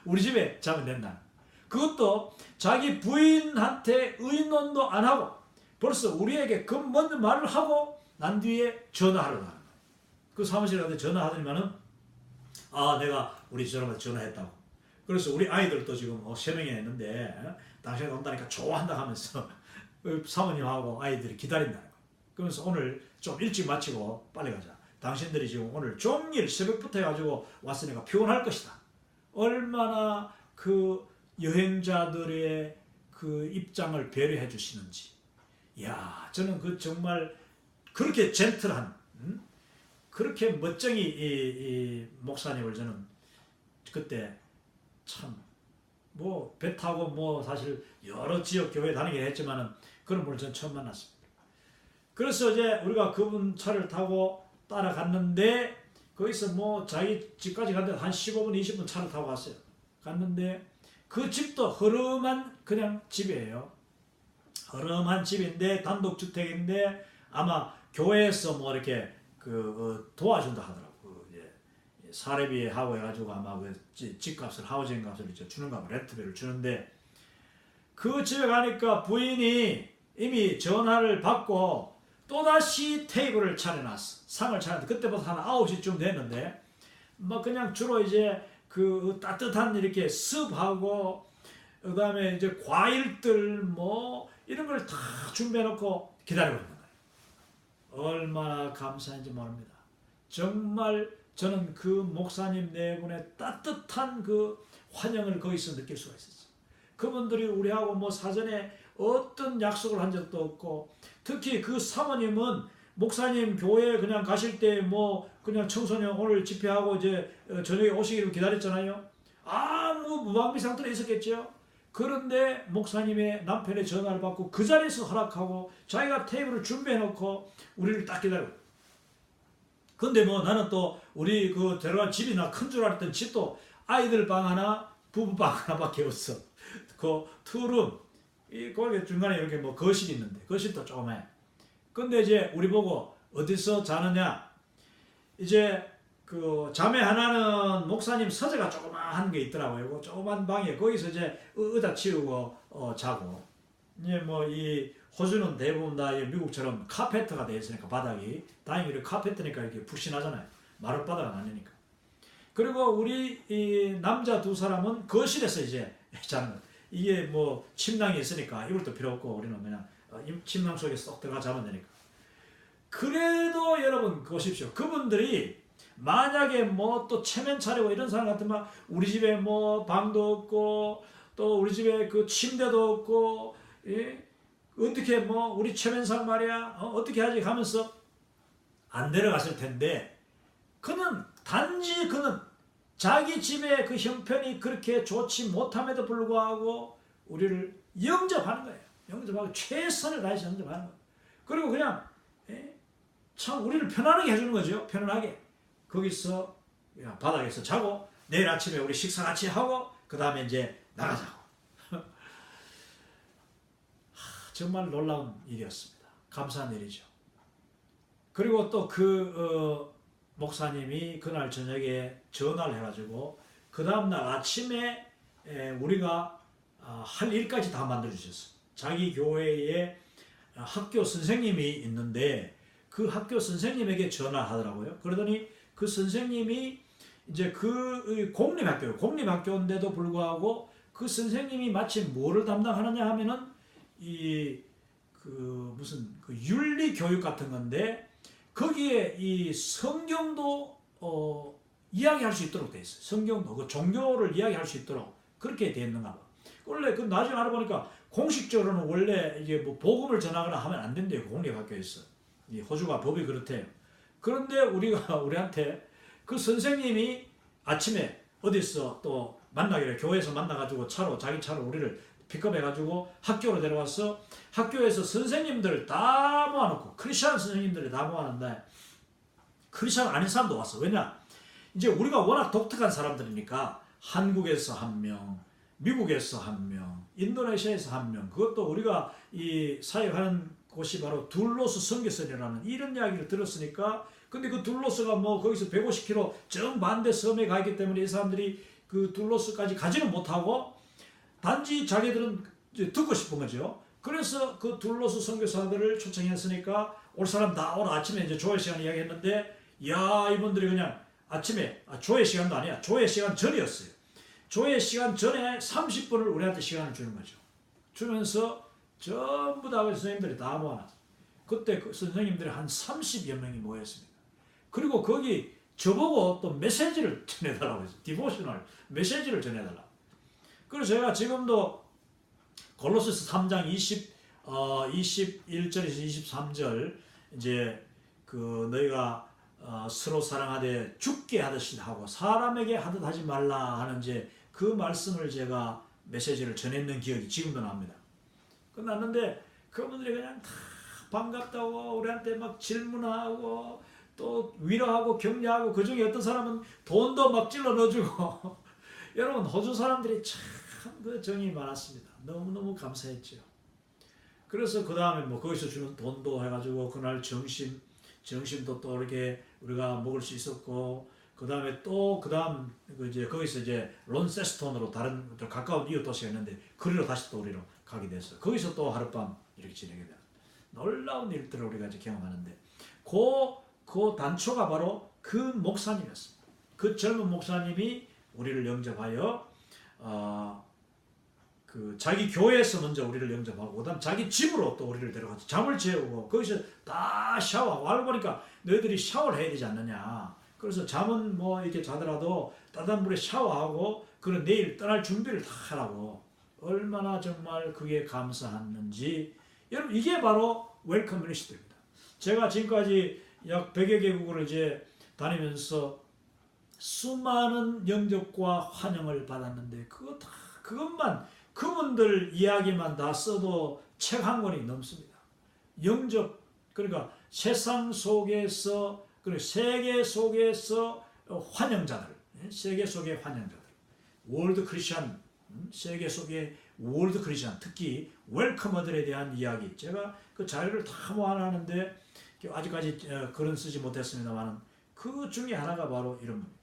우리 집에 자면 된다. 그것도 자기 부인한테 의논도 안 하고 벌써 우리에게 그 먼저 말을 하고 난 뒤에 전화하러 가는 거예요. 그 사무실한테 전화하더니만은 내가 우리 저놈한테 전화했다고. 그래서 우리 아이들도 지금 3명이나 있는데 당신이 온다니까 좋아한다 하면서 사모님하고 아이들이 기다린다는 거예요. 그러면서 오늘 좀 일찍 마치고 빨리 가자. 당신들이 지금 오늘 종일 새벽부터 해가지고 왔으니까 피곤할 것이다. 얼마나 그 여행자들의 그 입장을 배려해 주시는지. 이야, 저는 그 정말 그렇게 젠틀한, 그렇게 멋쟁이 이 목사님을 저는 그때 참 뭐 배 타고 뭐 사실 여러 지역 교회 다니긴 했지만은 그런 분을 전 처음 만났습니다. 그래서 이제 우리가 그분 차를 타고 따라갔는데 거기서 뭐 자기 집까지 갔는데 한 15분 20분 차를 타고 갔어요. 갔는데 그 집도 허름한 그냥 집이에요. 허름한 집인데 단독주택인데 아마 교회에서 뭐 이렇게 그 도와준다 하더라고. 사례비 하고 해가지고 아마 그 집값을 하우징 값을 이제 주는가 봐. 렌트비를 주는데 그 집에 가니까 부인이 이미 전화를 받고 또다시 테이블을 차려놨어. 상을 차렸는데 그때부터 한 9시쯤 됐는데 뭐 그냥 주로 이제 그 따뜻한 이렇게 습하고 그다음에 이제 과일들 뭐 이런 걸 다 준비해놓고 기다리고 있는 거예요. 얼마나 감사한지 모릅니다. 정말 저는 그 목사님 네 분의 따뜻한 그 환영을 거기서 느낄 수가 있었어요. 그분들이 우리하고 뭐 사전에 어떤 약속을 한 적도 없고, 특히 그 사모님은 목사님 교회 그냥 가실 때 뭐 그냥 청소년 오늘 집회하고 이제 저녁에 오시기를 기다렸잖아요. 아무 무방비 상태로 있었겠죠. 그런데 목사님의 남편의 전화를 받고 그 자리에서 허락하고 자기가 테이블을 준비해 놓고 우리를 딱 기다리고. 근데 뭐 나는 또 우리 그 데려간 집이나 큰 줄 알았던 집도 아이들 방 하나, 부부 방 하나밖에 없어. 그 투룸, 거기 중간에 이렇게 뭐 거실이 있는데 거실도 조그매. 근데 이제 우리 보고 어디서 자느냐? 이제 그 자매 하나는 목사님 서재가 조그마한 게 있더라고요. 그 조그만 방에 거기서 이제 의자 치우고 자고. 이제 뭐 이 호주는 대부분 다 미국처럼 카페트가 되어 있으니까 바닥이 다행히 카페트니까 이렇게 푹신하잖아요. 마룻바닥은 아니니까. 그리고 우리 이 남자 두 사람은 거실에서 이제 자는 거예요. 이게 뭐 침낭이 있으니까 이불도 필요 없고 우리는 그냥 침낭 속에 쏙 들어가 자면 되니까. 그래도 여러분 보십시오. 그분들이 만약에 뭐 또 체면 차리고 이런 사람 같으면 우리 집에 뭐 방도 없고 또 우리 집에 그 침대도 없고 어떻게 뭐 우리 최면상 말이야 어떻게 하지 하면서 안 내려갔을 텐데 그는 단지 그는 자기 집의 그 형편이 그렇게 좋지 못함에도 불구하고 우리를 영접하는 거예요. 영접하고 최선을 다해서 영접하는 거예요. 그리고 그냥 참 우리를 편안하게 해주는 거죠. 편안하게 거기서 그냥 바닥에서 자고 내일 아침에 우리 식사 같이 하고 그 다음에 이제 나가자고. 정말 놀라운 일이었습니다. 감사한 일이죠. 그리고 또 그 목사님이 그날 저녁에 전화를 해가지고 그 다음날 아침에 우리가 할 일까지 다 만들어주셨어요. 자기 교회에 학교 선생님이 있는데 그 학교 선생님에게 전화하더라고요. 그러더니 그 선생님이 이제 그 공립학교예요. 공립학교인데도 불구하고 그 선생님이 마침 뭐를 담당하느냐 하면은 무슨 윤리 교육 같은 건데 거기에 이 성경도 이야기할 수 있도록 돼 있어요. 성경도 그 종교를 이야기할 수 있도록 그렇게 돼 있는가 봐. 원래 그 나중에 알아보니까 공식적으로는 원래 이게 뭐 복음을 전하거나 하면 안 된대요. 공립학교에서 이 호주가 법이 그렇대요. 그런데 우리한테 그 선생님이 아침에 어디서 또 만나기를 교회에서 만나가지고 자기 차로 우리를 픽업해가지고 학교로 데려와서 학교에서 선생님들을 다 모아놓고 크리스찬 선생님들을 다 모아놨는데 크리스찬 아닌 사람도 왔어. 왜냐? 이제 우리가 워낙 독특한 사람들이니까 한국에서 한 명, 미국에서 한 명, 인도네시아에서 한 명, 그것도 우리가 이 사역하는 곳이 바로 둘로스 선교선이라는 이런 이야기를 들었으니까 근데 그 둘로스가 뭐 거기서 150km 정반대 섬에 가 있기 때문에 이 사람들이 그 둘로스까지 가지는 못하고 단지 자기들은 듣고 싶은 거죠. 그래서 그 둘로스 선교사들을 초청했으니까 올 사람 다 오라. 아침에 이제 조회 시간 이야기했는데 야 이분들이 그냥 아침에 조회 시간도 아니야. 조회 시간 전이었어요. 조회 시간 전에 30분을 우리한테 시간을 주는 거죠. 주면서 전부 다 선생님들이 다 모아놨어요. 그때 그 선생님들이 한 30여 명이 모였습니다. 그리고 거기 저보고 또 메시지를 전해달라고 했어요. 디보셔널 메시지를 전해달라. 그래서 제가 지금도 골로새서 3장 21절에서 23절 이제 그 너희가 서로 사랑하되 죽게 하듯이 하고 사람에게 하듯 하지 말라 하는 이제 그 말씀을 제가 메시지를 전했는 기억이 지금도 납니다. 끝났는데 그분들이 그냥 다 반갑다고 우리한테 막 질문하고 또 위로하고 격려하고 그중에 어떤 사람은 돈도 막 찔러 넣어주고 여러분 호주 사람들이 참 그 정이 많았습니다. 너무너무 감사했죠. 그래서 그 다음에 뭐 거기서 주는 돈도 해가지고 그날 점심도 또 이렇게 우리가 먹을 수 있었고 그 다음에 또 그 다음 이제 거기서 이제 론세스톤으로 다른 좀 가까운 이웃 도시가 있는데 그리로 다시 또 우리로 가게 됐어요. 거기서 또 하룻밤 이렇게 지내게 돼요. 놀라운 일들을 우리가 이제 경험하는데 그 단초가 바로 그 목사님이었습니다. 그 젊은 목사님이 우리를 영접하여 그 자기 교회에서 먼저 우리를 영접하고 그다음 자기 집으로 또 우리를 데려가서 잠을 재우고 거기서 다 샤워하고 알고 보니까 너희들이 샤워를 해야 되지 않느냐. 그래서 잠은 뭐 이렇게 자더라도 따뜻한 물에 샤워하고 그런 내일 떠날 준비를 다 하라고. 얼마나 정말 그게 감사했는지. 여러분 이게 바로 웰컴 미니스트리입니다. 제가 지금까지 약 100여 개국을 이제 다니면서 수많은 영접과 환영을 받았는데 그것만 그분들 이야기만 다 써도 책 한 권이 넘습니다. 영접 그러니까 세상 속에서 그리고 세계 속에서 환영자들, 세계 속의 환영자들, 월드 크리스천, 세계 속의 월드 크리스천, 특히 웰커머들에 대한 이야기. 제가 그 자료를 다 모아놨는데 아직까지 글은 쓰지 못했습니다만 그 중에 하나가 바로 이런 분입니다.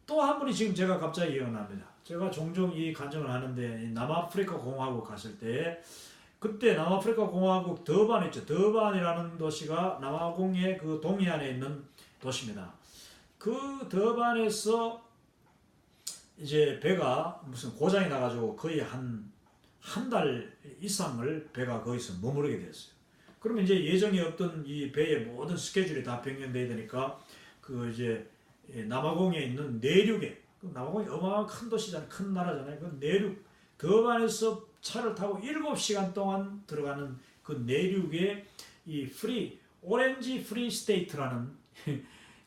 또 한 분이 지금 제가 갑자기 기억납니다. 제가 종종 이 간증을 하는데 남아프리카 공화국 갔을 때 그때 남아프리카 공화국 더반 있죠. 더반이라는 도시가 남아공의 그 동해안에 있는 도시입니다. 그 더반에서 이제 배가 무슨 고장이 나가지고 거의 한 달 이상을 배가 거기서 머무르게 됐어요. 그러면 이제 예정에 없던 이 배의 모든 스케줄이 다 변경돼야 되니까 그 이제 남아공에 있는 내륙에 남아공이 어마어마한 큰 도시잖아요. 큰 나라잖아요. 그 내륙 더반에서 차를 타고 7시간 동안 들어가는 그 내륙에 이 오렌지 프리 스테이트라는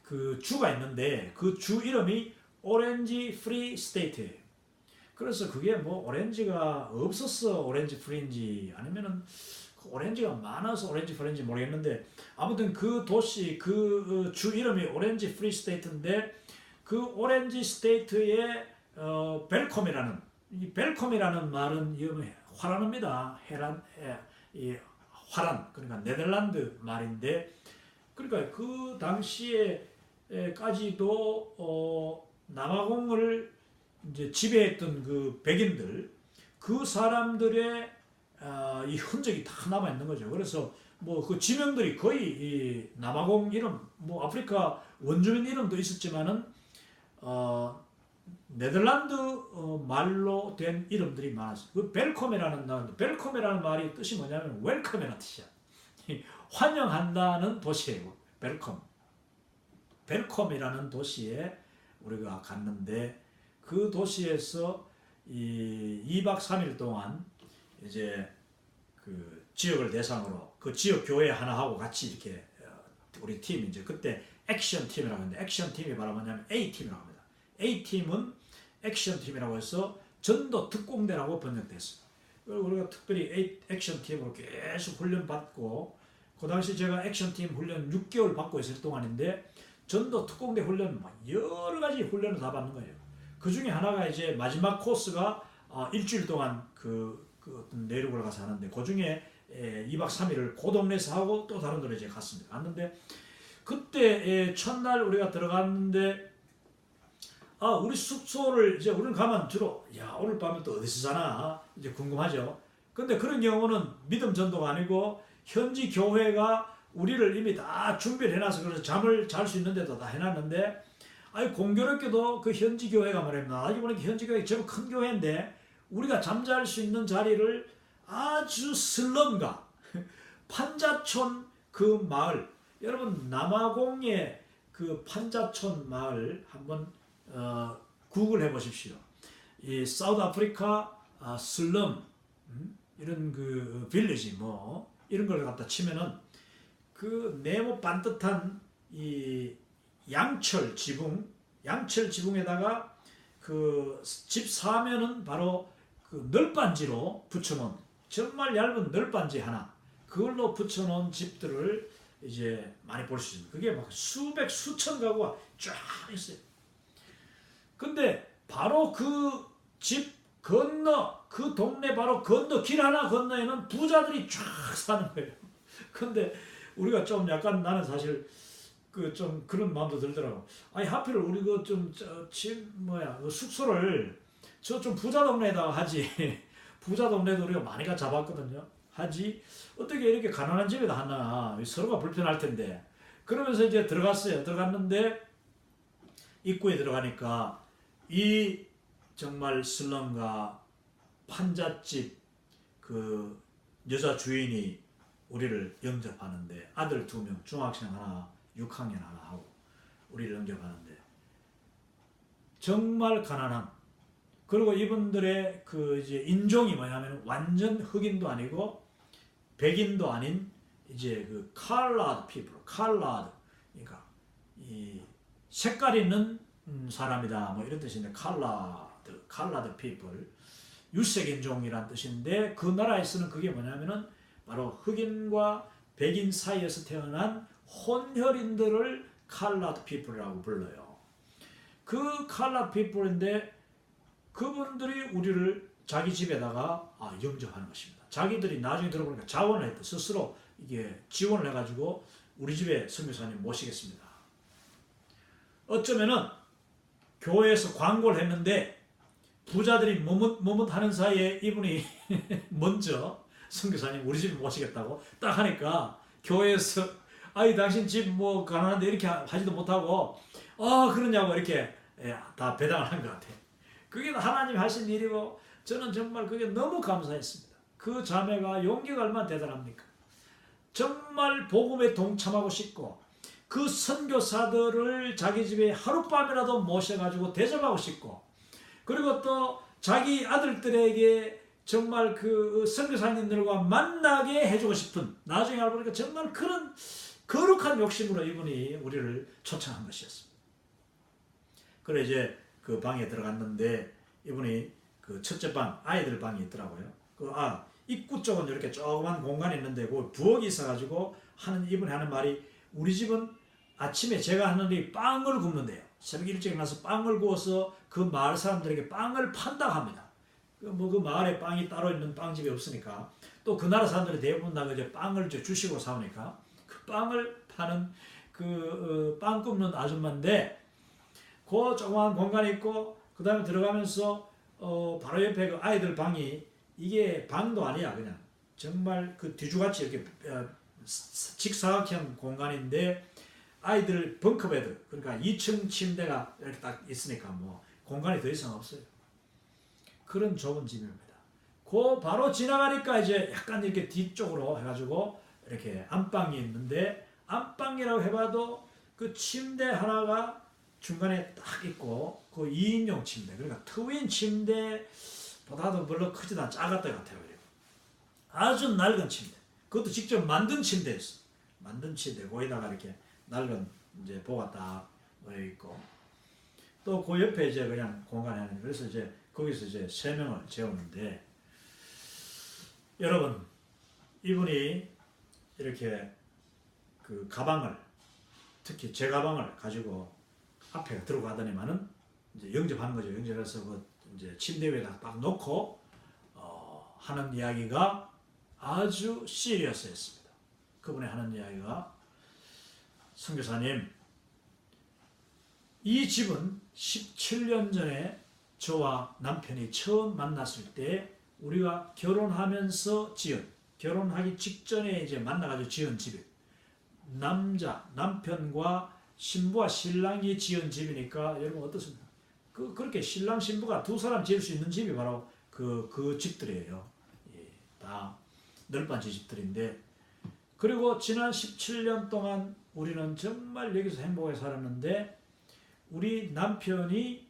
그 주가 있는데 그 주 이름이 오렌지 프리 스테이트예요. 그래서 그게 뭐 오렌지가 없어서 오렌지 프리인지 아니면은 오렌지가 많아서 오렌지 프리인지 모르겠는데 아무튼 그 도시 그 주 이름이 오렌지 프리 스테이트인데 그 오렌지 스테이트의 벨콤이라는 이 벨콤이라는 말은 화란입니다. 화란 그러니까 네덜란드 말인데 그러니까 그 당시에까지도 남아공을 이제 지배했던 그 백인들 그 사람들의 이 흔적이 다 남아 있는 거죠. 그래서 뭐 그 지명들이 거의 이 남아공 이름 뭐 아프리카 원주민 이름도 있었지만은 네덜란드 말로 된 이름들이 많았어요. 그 벨콤이라는 말이 뜻이 뭐냐면 웰컴이라는 뜻이야. 환영한다는 도시예요. 벨콤이라는 도시에 우리가 갔는데 그 도시에서 이 2박 3일 동안 이제 그 지역을 대상으로 그 지역 교회 하나하고 같이 이렇게 우리 팀 이제 그때 액션 팀이라고 하는데 액션 팀이 바로 뭐냐면 A팀이라고 합니다. A팀은 액션 팀이라고 해서 전도 특공대라고 번역됐습니다. 그리고 우리가 특별히 액션 팀으로 계속 훈련 받고 그 당시 제가 액션 팀 훈련 6개월 받고 있을 동안인데 전도 특공대 훈련 여러 가지 훈련을 다 받는 거예요. 그 중에 하나가 이제 마지막 코스가 일주일 동안 그 어떤 내륙을 가서 하는데 그 중에 2박 3일을 그 동네에서 하고 또 다른 데로 이제 갔는데 그때 첫날 우리가 들어갔는데 우리 숙소를 이제 우리는 가면 주로 오늘 밤에 또 어디서 자나 이제 궁금하죠. 근데 그런 경우는 믿음 전도가 아니고 현지 교회가 우리를 이미 다 준비를 해놔서 그래서 잠을 잘 수 있는 데도 다 해놨는데 공교롭게도 그 현지 교회가 말입니다. 나중에 보니까 현지 교회가 제법 큰 교회인데 우리가 잠잘 수 있는 자리를 아주 슬럼가 판자촌 그 마을 여러분 남아공의 그 판자촌 마을 한번 구글 해보십시오. 이 사우스 아프리카 슬럼 이런 그 빌리지 뭐 이런 걸 갖다 치면은 그 네모 반듯한 이 양철 지붕에다가 그 집 사면은 바로 그 널빤지로 붙여놓은 정말 얇은 널빤지 하나 그걸로 붙여놓은 집들을 이제 많이 볼 수 있습니다. 그게 막 수백 수천 가구가 쫙 있어요. 근데 바로 그 집 건너 그 동네 바로 건너 길 하나 건너에는 부자들이 쫙 사는 거예요. 근데 우리가 좀 약간 나는 사실 그 좀 그런 마음도 들더라고. 아니 하필 우리 그 좀 집 뭐야 그 숙소를 저 좀 부자 동네에다가 하지. 부자 동네도 우리가 많이 가 잡았거든요. 하지 어떻게 이렇게 가난한 집에다 하나 서로가 불편할 텐데 그러면서 이제 들어갔어요. 들어갔는데 입구에 들어가니까 이 정말 슬럼과 판잣집 그 여자 주인이 우리를 영접하는데 아들 2명 중학생 하나 6학년 하나 하고 우리를 영접하는데 정말 가난함. 그리고 이분들의 그 이제 인종이 뭐냐면 완전 흑인도 아니고 백인도 아닌 이제 그 컬러드 피플, 컬러드 그러니까 이 색깔 있는 사람이다 뭐 이런 뜻인데 컬러드 피플 유색 인종이란 뜻인데 그 나라에 쓰는 그게 뭐냐면은 바로 흑인과 백인 사이에서 태어난 혼혈인들을 컬러드 피플이라고 불러요. 그 컬러드 피플인데 그분들이 우리를 자기 집에다가 영접하는 것입니다. 자기들이 나중에 들어보니까 자원을 했다. 스스로 이게 지원을 해가지고 우리 집에 선교사님 모시겠습니다. 어쩌면은 교회에서 광고를 했는데 부자들이 머뭇하는 사이에 이분이 먼저 선교사님 우리 집에 모시겠다고 딱 하니까 교회에서 아이 당신 집 뭐 가난한데 이렇게 하지도 못하고 그러냐고 이렇게 다 배당을 한 것 같아요. 그게 하나님이 하신 일이고 저는 정말 그게 너무 감사했습니다. 그 자매가 용기가 얼마나 대단합니까? 정말 복음에 동참하고 싶고 그 선교사들을 자기 집에 하룻밤이라도 모셔가지고 대접하고 싶고 그리고 또 자기 아들들에게 정말 그 선교사님들과 만나게 해주고 싶은 나중에 알고 보니까 정말 그런 거룩한 욕심으로 이분이 우리를 초청한 것이었습니다. 그래 이제 그 방에 들어갔는데 이분이 그 첫째 방 아이들 방이 있더라고요. 입구 쪽은 이렇게 조그만 공간이 있는데 그 부엌이 있어가지고 이분이 하는 말이 우리 집은 아침에 제가 하는 일이 빵을 굽는데요. 새벽 일찍 일어나서 빵을 구워서 그 마을 사람들에게 빵을 판다고 합니다. 그 마을에 빵이 따로 있는 빵집이 없으니까 또 그 나라 사람들이 대부분 다 이제 빵을 주식으로 사오니까 그 빵을 파는 빵 굽는 아줌마인데 그 조그만 공간이 있고 그 다음에 들어가면서 바로 옆에 그 아이들 방이 이게 방도 아니야 그냥 정말 그 뒤주같이 이렇게 직사각형 공간인데 아이들 벙커베드 그러니까 2층 침대가 이렇게 딱 있으니까 뭐 공간이 더 이상 없어요. 그런 좁은 집입니다. 그 바로 지나가니까 이제 약간 이렇게 뒤쪽으로 해가지고 이렇게 안방이 있는데 안방이라고 해봐도 그 침대 하나가 중간에 딱 있고 그 2인용 침대 그러니까 트윈 침대보다도 별로 크지도 않고 작았다 같아요. 아주 낡은 침대 그것도 직접 만든 침대였어. 만든 침대 거기다가 이렇게 낡은 이제 보가 딱 놓여 있고 또 그 옆에 이제 그냥 공간이 하는 그래서 이제 거기서 이제 3명을 재우는데 여러분 이분이 이렇게 그 가방을 특히 제 가방을 가지고 앞에 들어가더니만은 이제 영접하는 거죠. 영접해서 그 이제 침대 위에다 딱 놓고 하는 이야기가 아주 시리어스했습니다. 그분이 하는 이야기가 선교사님 이 집은 17년 전에 저와 남편이 처음 만났을 때 우리가 결혼하면서 결혼하기 직전에 이제 만나가지고 지은 집이에요. 남편과 신부와 신랑이 지은 집이니까 여러분 어떻습니까? 그렇게 신랑 신부가 두 사람 지을 수 있는 집이 바로 그 집들이에요. 다 널빤지 집들인데 그리고 지난 17년 동안 우리는 정말 여기서 행복하게 살았는데 우리 남편이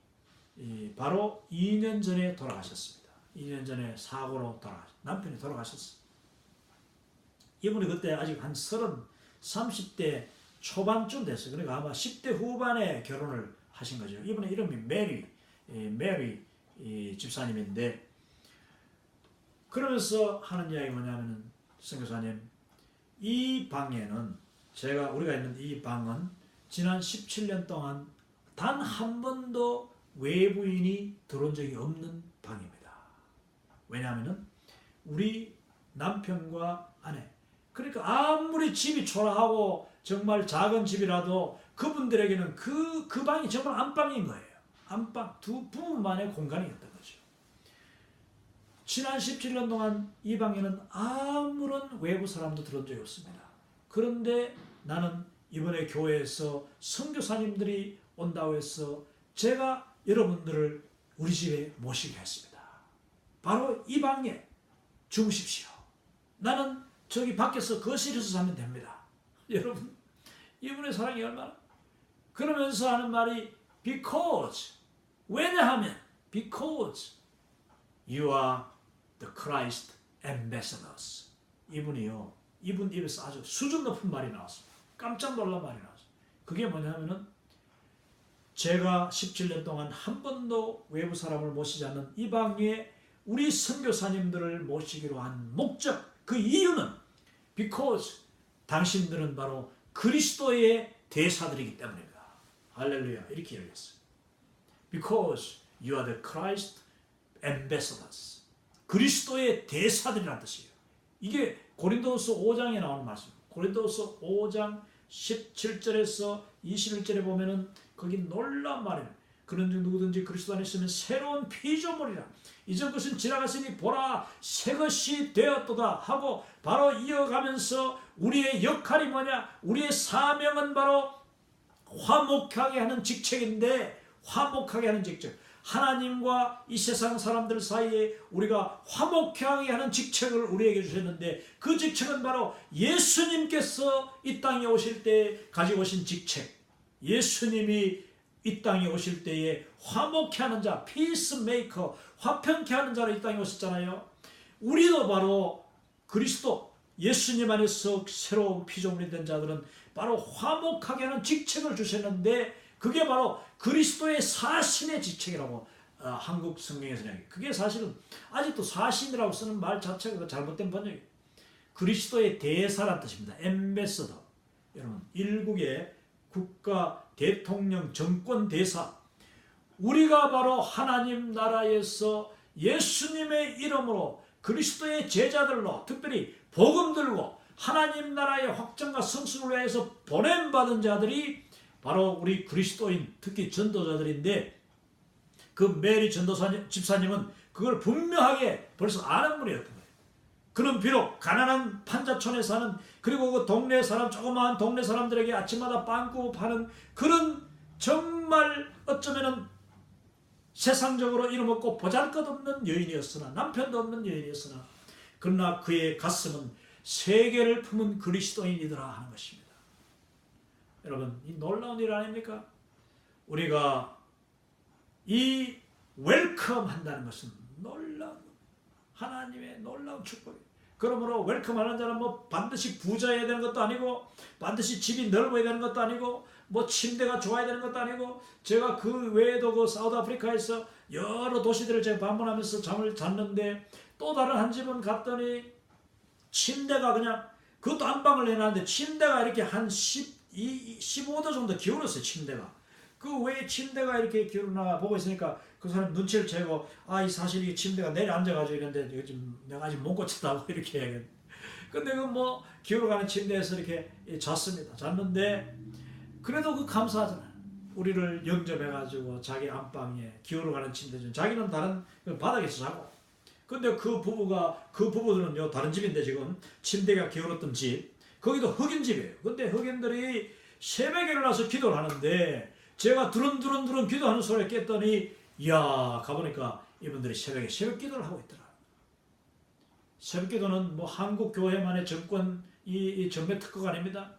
바로 2년 전에 돌아가셨습니다. 2년 전에 사고로 남편이 돌아가셨어요. 이분이 그때 아직 한 30대 초반쯤 됐어요. 그러니까 아마 10대 후반에 결혼을 하신 거죠. 이분의 이름이 메리 집사님인데, 그러면서 하는 이야기 뭐냐면은, 선교사님, 이 방에는 우리가 있는 이 방은 지난 17년 동안 단 한 번도 외부인이 들어온 적이 없는 방입니다. 왜냐하면은 우리 남편과 아내, 그러니까 아무리 집이 초라하고 정말 작은 집이라도 그분들에게는 그 방이 정말 안방인 거예요. 안방, 두 부분만의 공간이었던 거죠. 지난 17년 동안 이 방에는 아무런 외부 사람도 들어온 적이 없습니다. 그런데 나는 이번에 교회에서 선교사님들이 온다고 해서 제가 여러분들을 우리 집에 모시게 했습니다. 바로 이 방에 주무십시오. 나는 저기 밖에서 거실에서 자면 됩니다. 여러분, 이분의 사랑이 얼마나. 그러면서 하는 말이 because, 왜냐하면 because you are the Christ ambassadors. 이분 입에서 아주 수준 높은 말이 나왔습니다. 깜짝 놀란 말이 나왔습니다. 그게 뭐냐면은 제가 17년 동안 한 번도 외부 사람을 모시지 않는 이 방에 우리 선교사님들을 모시기로 한 목적, 그 이유는 because 당신들은 바로 그리스도의 대사들이기 때문입니다. 할렐루야, 이렇게 이야기했어요. Because you are the Christ ambassadors. 그리스도의 대사들이라는 뜻이에요. 이게 고린도후서 5장에 나오는 말씀입니다. 고린도후서 5장 17절에서 21절에 보면은 거기 놀라운 말이에요. 그런즉 누구든지 그리스도 안에 있으면 새로운 피조물이라. 이전 것은 지나갔으니 보라 새 것이 되었도다 하고 바로 이어가면서 우리의 역할이 뭐냐? 우리의 사명은 바로 화목하게 하는 직책인데, 화목하게 하는 직책. 하나님과 이 세상 사람들 사이에 우리가 화목하게 하는 직책을 우리에게 주셨는데, 그 직책은 바로 예수님께서 이 땅에 오실 때 가지고 오신 직책. 예수님이 이 땅에 오실 때에 화목케 하는 자, 피스메이커, 화평케 하는 자로 이 땅에 오셨잖아요. 우리도 바로 그리스도 예수님 안에서 새로운 피조물이 된 자들은 바로 화목하게 하는 직책을 주셨는데, 그게 바로 그리스도의 사신의 직책이라고 한국 성경에서 이야기해요. 그게 사실은 아직도 사신이라고 쓰는 말 자체가 잘못된 번역이에요. 그리스도의 대사란 뜻입니다. 엠베서더. 여러분, 일국의 국가 대통령 정권 대사, 우리가 바로 하나님 나라에서 예수님의 이름으로 그리스도의 제자들로 특별히 복음 들고 하나님 나라의 확장과 성수를 위해서 보냄받은 자들이 바로 우리 그리스도인, 특히 전도자들인데, 그 메리 집사님은 그걸 분명하게 벌써 아는 분이었던 거예요. 그는 비록 가난한 판자촌에 사는, 그리고 그 동네 사람, 조그마한 동네 사람들에게 아침마다 빵 구워 파는 그런 정말 어쩌면은 세상적으로 이름없고 보잘것없는 여인이었으나, 남편도 없는 여인이었으나, 그러나 그의 가슴은 세계를 품은 그리스도인이더라 하는 것입니다. 여러분, 이 놀라운 일 아닙니까? 우리가 이 웰컴 한다는 것은 놀라운, 하나님의 놀라운 축복이에요. 그러므로 웰컴 하는 자는 뭐 반드시 부자여야 되는 것도 아니고, 반드시 집이 넓어야 되는 것도 아니고, 뭐 침대가 좋아야 되는 것도 아니고, 제가 그 외에도 그 사우드아프리카에서 여러 도시들을 제가 방문하면서 잠을 잤는데, 또 다른 한 집은 갔더니 침대가 그냥, 그것도 안방을 해놨는데 침대가 이렇게 한 15도 정도 기울었어요. 침대가. 그 왜 침대가 이렇게 기울나 보고 있으니까 그 사람 눈치를 채고, 이 사실 이 침대가 내려 앉아가지고 있는데 요즘 내가 아직 못 고쳤다고 이렇게 얘기했는데, 근데 그 뭐 기울어가는 침대에서 이렇게 잤습니다. 잤는데 그래도 그 감사하잖아요. 우리를 영접해가지고 자기 안방에 기울어가는 침대 중, 자기는 다른 바닥에서 자고, 근데 그 부부들은요, 다른 집인데 지금 침대가 기울었던 집, 거기도 흑인 집이에요. 근데 흑인들이 새벽에 일어나서 기도를 하는데, 제가 두런두런 기도하는 소리에 깼더니, 이야, 가보니까 이분들이 새벽에 새벽 기도를 하고 있더라. 새벽 기도는 뭐 한국 교회만의 정권 이 전매 특허가 아닙니다.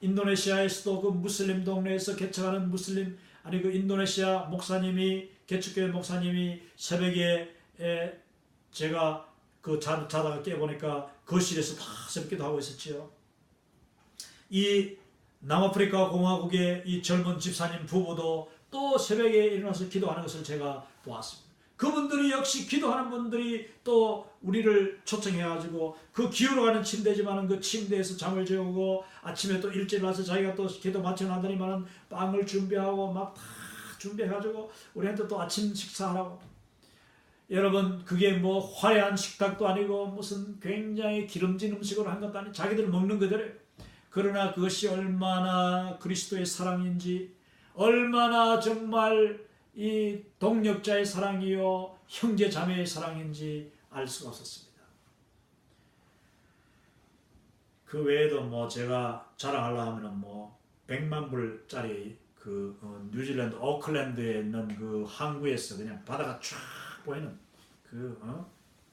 인도네시아에서도 그 무슬림 동네에서 개척하는 그 인도네시아 목사님이, 개척교회 목사님이 새벽에 제가 그 자다가 깨보니까 거실에서 다 새벽기도 하고 있었지요. 이 남아프리카 공화국의 이 젊은 집사님 부부도 또 새벽에 일어나서 기도하는 것을 제가 보았습니다. 그분들이 역시 기도하는 분들이 또 우리를 초청해가지고 그 기울어가는 침대지만은 그 침대에서 잠을 재우고 아침에 또 일찍 일어나서 자기가 또 기도 마쳐나더니만은 빵을 준비하고 막 다 준비해가지고 우리한테 또 아침 식사하라고. 여러분, 그게 뭐 화려한 식탁도 아니고 무슨 굉장히 기름진 음식으로 한 것도 아니고 자기들 먹는 그대로예요. 그러나 그것이 얼마나 그리스도의 사랑인지, 얼마나 정말 이 동력자의 사랑이요 형제 자매의 사랑인지 알 수가 없었습니다. 그 외에도 뭐 제가 자랑하려 하면은 뭐 100만 불짜리 그 뉴질랜드 오클랜드에 있는 그 항구에서 그냥 바다가 쫙 보이는 그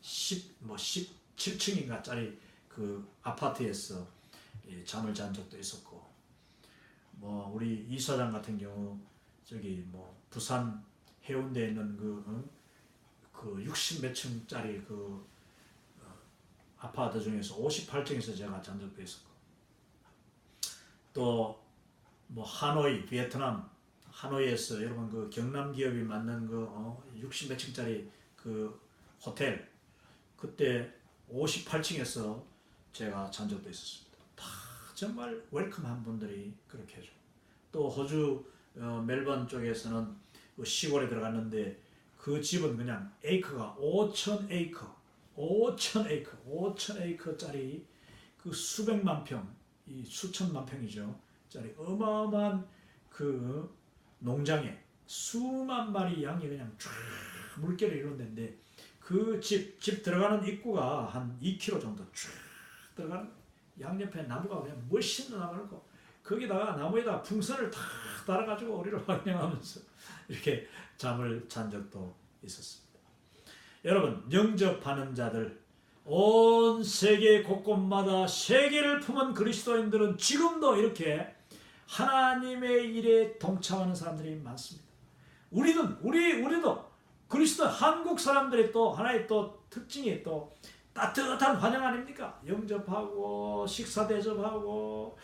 17층인가 짜리 그 아파트에서 잠을 잔 적도 있었고, 뭐 우리 이사장 같은 경우 저기 뭐 부산 해운대에 있는 그 60몇 층짜리 그 아파트 중에서 58층에서 제가 잔 적도 있었고, 또 뭐 하노이, 베트남 하노이에서 여러분 그 경남 기업이 만든 그 60몇 층짜리 그 호텔, 그때 58층에서 제가 잔 적도 있었습니다. 다 정말 웰컴한 분들이 그렇게 해줘. 또 호주 멜번 쪽에서는 그 시골에 들어갔는데 그 집은 그냥 에이커가 5,000에이커짜리 그 수백만 평, 이 수천만 평이죠. 짜리 어마어마한 그 농장에 수만 마리 양이 그냥 쫙 물결을 이루는 데인데, 그 집 들어가는 입구가 한 2km 정도 쫙 들어가는, 양옆에 나무가 그냥 멋있는 나무가 있고 거기다가 나무에다가 풍선을 탁 달아가지고 우리를 환영하면서 이렇게 잠을 잔 적도 있었습니다. 여러분, 영접하는 자들, 온 세계 곳곳마다 세계를 품은 그리스도인들은 지금도 이렇게 하나님의 일에 동참하는 사람들이 많습니다. 우리도 그리스도 한국 사람들의 또 하나의 또 특징이 또 따뜻한 환영 아닙니까? 영접하고 식사 대접하고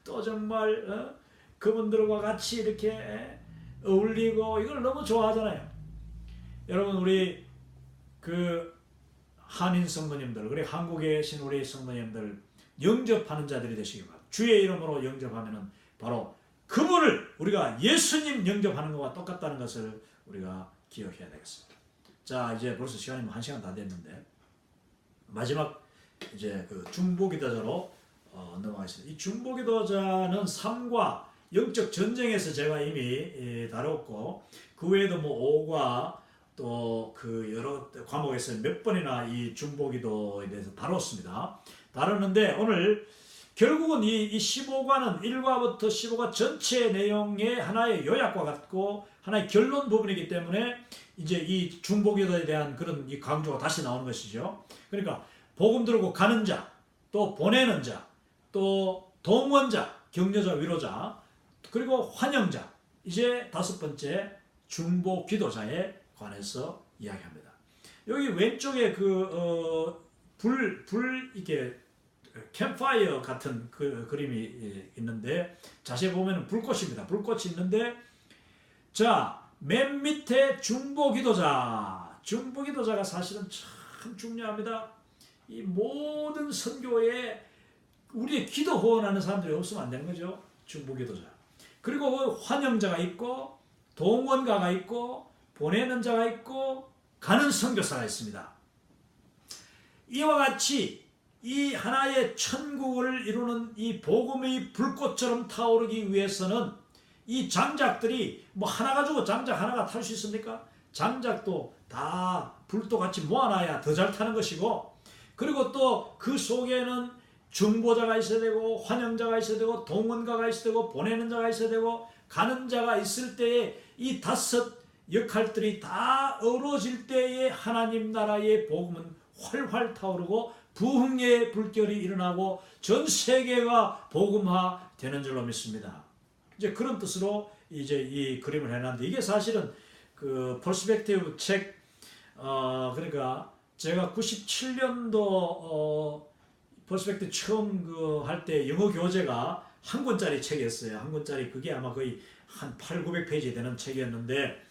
또 정말 그분들과 같이 이렇게 어울리고 이걸 너무 좋아하잖아요. 여러분, 우리 그 한인 성도님들, 그리고 한국에 계신 우리 성도님들 영접하는 자들이 되시기 바랍니다. 주의 이름으로 영접하면은 바로 그분을 우리가 예수님 영접하는 것과 똑같다는 것을 우리가 기억해야 되겠습니다. 자, 이제 벌써 시간이 1시간 다 됐는데 마지막 이제 그 중보기도자로 넘어가겠습니다. 이 중보기도자는 삶과 영적 전쟁에서 제가 이미 다뤘고, 그 외에도 뭐 5과 또 그 여러 과목에서 몇 번이나 이 중보기도에 대해서 다뤘습니다. 다뤘는데 오늘 결국은 이 15과는 1과부터 15과 전체 내용의 하나의 요약과 같고 하나의 결론 부분이기 때문에 이제 이 중보기도에 대한 그런 이 강조가 다시 나오는 것이죠. 그러니까 복음 들고 가는 자, 또 보내는 자, 또 동원자, 격려자, 위로자, 그리고 환영자, 이제 5번째 중보기도자에 관해서 이야기합니다. 여기 왼쪽에 이렇게 캠파이어 같은 그 그림이 있는데 자세히 보면 불꽃입니다. 불꽃이 있는데, 자, 맨 밑에 중보기도자가 사실은 참 중요합니다. 이 모든 선교에 우리의 기도 후원하는 사람들이 없으면 안 되는 거죠. 중보기도자. 그리고 그 환영자가 있고 동원가가 있고 보내는 자가 있고 가는 선교사가 있습니다. 이와 같이 이 하나의 천국을 이루는 이 복음의 불꽃처럼 타오르기 위해서는 이 장작들이 뭐 하나 가지고 장작 하나가 탈 수 있습니까? 장작도 다 불도같이 모아놔야 더 잘 타는 것이고, 그리고 또 그 속에는 중보자가 있어야 되고 환영자가 있어야 되고 동원가가 있어야 되고 보내는 자가 있어야 되고 가는 자가 있을 때에 이 5 역할들이 다 어우러질 때에 하나님 나라의 복음은 활활 타오르고 부흥의 불결이 일어나고 전 세계가 복음화 되는 줄로 믿습니다. 이제 그런 뜻으로 이제 이 그림을 해놨는데, 이게 사실은 그 퍼스펙티브 책, 그러니까 제가 97년도 퍼스펙티브 처음 그 할 때 영어 교재가 한 권짜리 책이었어요. 한 권짜리, 그게 아마 거의 한 800~900페이지 되는 책이었는데,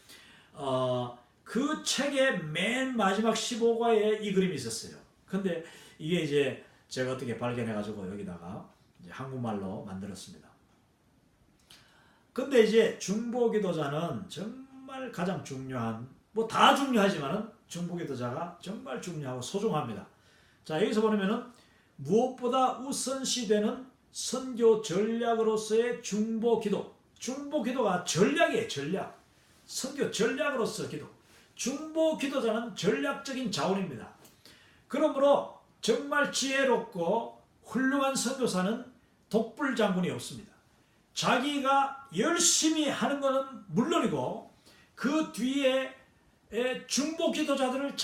그 책의 맨 마지막 15과에 이 그림이 있었어요. 근데 이게 이제 제가 어떻게 발견해가지고 여기다가 이제 한국말로 만들었습니다. 근데 이제 중보기도자는 정말 가장 중요한, 뭐 다 중요하지만은 중보기도자가 정말 중요하고 소중합니다. 자, 여기서 보면은 무엇보다 우선시되는 선교 전략으로서의 중보기도. 중보기도가 전략이에요, 전략. 선교 전략으로서 기도. 중보기도자는 전략적인 자원입니다. 그러므로 정말 지혜롭고 훌륭한 선교사는 독불장군이 없습니다. 자기가 열심히 하는 것은 물론이고 그 뒤에 중보기도자들을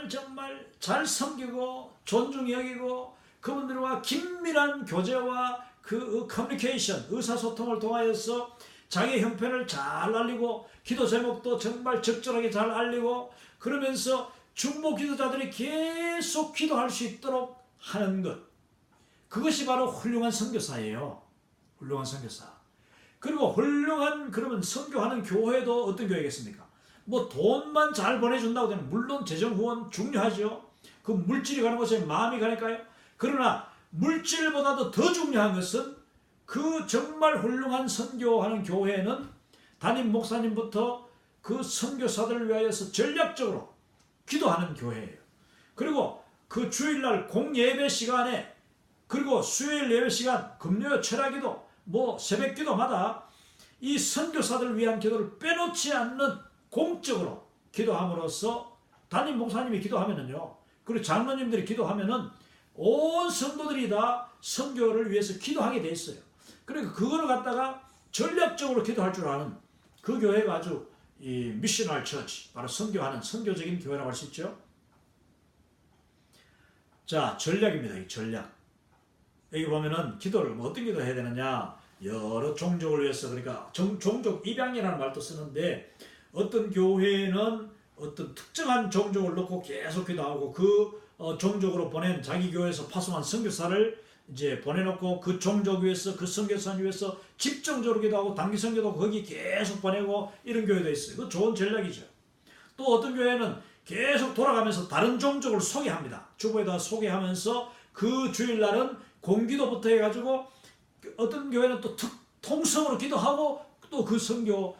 정말 잘 섬기고 존중히 여기고 그분들과 긴밀한 교제와 그 커뮤니케이션, 의사소통을 통하여서 자기 형편을 잘 알리고 기도 제목도 정말 적절하게 잘 알리고 그러면서 중보기도자들이 계속 기도할 수 있도록 하는 것, 그것이 바로 훌륭한 선교사예요. 훌륭한 선교사. 그리고 훌륭한 그러면 선교하는 교회도 어떤 교회겠습니까? 뭐 돈만 잘 보내준다고 되는, 물론 재정 후원 중요하죠. 그 물질이 가는 곳에 마음이 가니까요. 그러나 물질보다도 더 중요한 것은 그 정말 훌륭한 선교하는 교회는 담임 목사님부터 그 선교사들을 위하여서 전략적으로 기도하는 교회예요. 그리고 그 주일날 공예배 시간에, 그리고 수요일 예배 시간, 금요 철야기도, 뭐 새벽기도마다 이 선교사들을 위한 기도를 빼놓지 않는 공적으로 기도함으로써 담임 목사님이 기도하면은요, 그리고 장로님들이 기도하면은 온 성도들이 다 선교를 위해서 기도하게 돼 있어요. 그러니까 그거를 갖다가 전략적으로 기도할 줄 아는 그 교회가 아주 이 미셔널 처치, 바로 선교하는 선교적인 교회라고 할 수 있죠. 자, 전략입니다. 이 전략. 여기 보면은 기도를 뭐 어떤 기도 해야 되느냐, 여러 종족을 위해서, 그러니까 종족 입양이라는 말도 쓰는데, 어떤 교회는 어떤 특정한 종족을 놓고 계속 기도하고 그 종족으로 보낸 자기 교회에서 파송한 선교사를 이제 보내놓고 그 종족 위해서, 그 선교사님 위해서 집중적으로 기도하고 단기 선교도 거기 계속 보내고, 이런 교회도 있어요. 그 좋은 전략이죠. 또 어떤 교회는 계속 돌아가면서 다른 종족을 소개합니다. 주보에다 소개하면서 그 주일날은 공기도부터 해가지고, 어떤 교회는 또 통성으로 기도하고 또 그 선교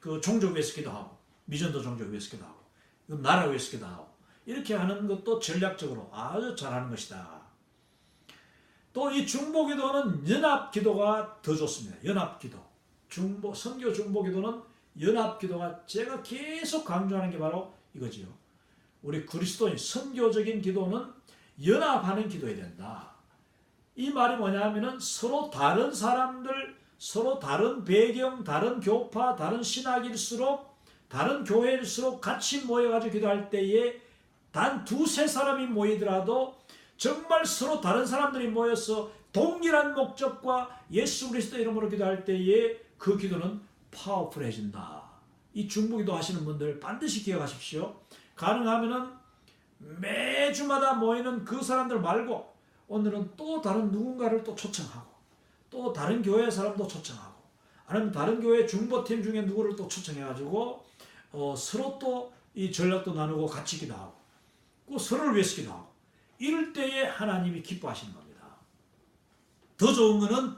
그 종족 위해서 기도하고, 미전도 종족 위해서 기도하고, 나라 위해서 기도하고, 이렇게 하는 것도 전략적으로 아주 잘하는 것이다. 또 이 중보기도는 연합기도가 더 좋습니다. 연합기도. 선교 중보기도는 연합기도가, 제가 계속 강조하는 게 바로 이거지요. 우리 그리스도인 선교적인 기도는 연합하는 기도해야 된다. 이 말이 뭐냐면은 서로 다른 사람들, 서로 다른 배경, 다른 교파, 다른 신학일수록, 다른 교회일수록 같이 모여가지고 기도할 때에 단 두세 사람이 모이더라도 정말 서로 다른 사람들이 모여서 동일한 목적과 예수 그리스도 이름으로 기도할 때에 그 기도는 파워풀해진다. 이 중보기도 하시는 분들 반드시 기억하십시오. 가능하면은 매주마다 모이는 그 사람들 말고 오늘은 또 다른 누군가를 또 초청하고, 또 다른 교회 사람도 초청하고, 아니면 다른 교회 중보팀 중에 누구를 또 초청해가지고 서로 또 이 전략도 나누고 같이 기도하고, 그 서로를 위해서 기도하고, 이럴 때에 하나님이 기뻐하시는 겁니다. 더 좋은 거는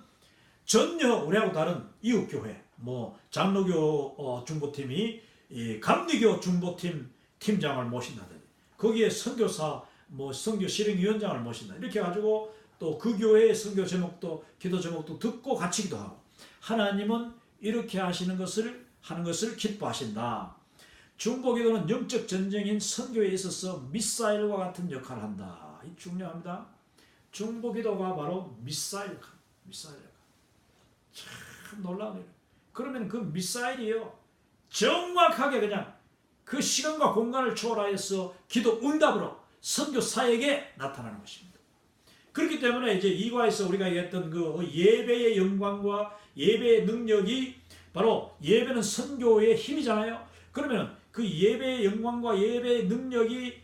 전혀 우리하고 다른 이웃교회, 뭐 장로교 중보팀이 이 감리교 중보팀 팀장을 모신다든지, 거기에 선교사, 뭐 선교 실행위원장을 모신다, 이렇게 해가지고 또 그 교회의 선교 제목도, 기도 제목도 듣고 같이 기도하고, 하나님은 이렇게 하는 것을 기뻐하신다. 중보기도는 영적 전쟁인 선교에 있어서 미사일과 같은 역할을 한다. 이 중요합니다. 중보기도가 바로 미사일 역할. 참 놀라워요. 그러면 그 미사일이요, 정확하게 그냥 그 시간과 공간을 초월하여서 기도 응답으로 선교사에게 나타나는 것입니다. 그렇기 때문에 이제 이과에서 우리가 얘기했던 그 예배의 영광과 예배의 능력이 바로 예배는 선교의 힘이잖아요. 그러면 그 예배의 영광과 예배의 능력이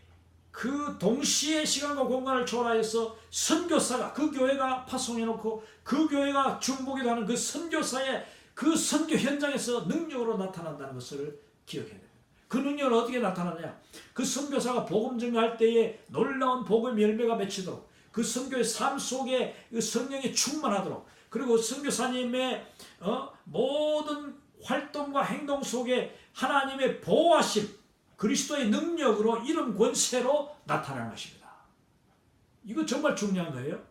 그 동시에 시간과 공간을 초월하여서 선교사가 그 교회가 파송해놓고 그 교회가 중보기도 하는 그 선교사의 그 선교 현장에서 능력으로 나타난다는 것을 기억해야 됩니다. 그 능력은 어떻게 나타나냐? 그 선교사가 복음 전가할 때에 놀라운 복음의 열매가 맺히도록 그 선교의 삶 속에 그 성령이 충만하도록 그리고 선교사님의 모든 활동과 행동 속에 하나님의 보호하심 그리스도의 능력으로 이름 권세로 나타나는 것입니다. 이거 정말 중요한 거예요.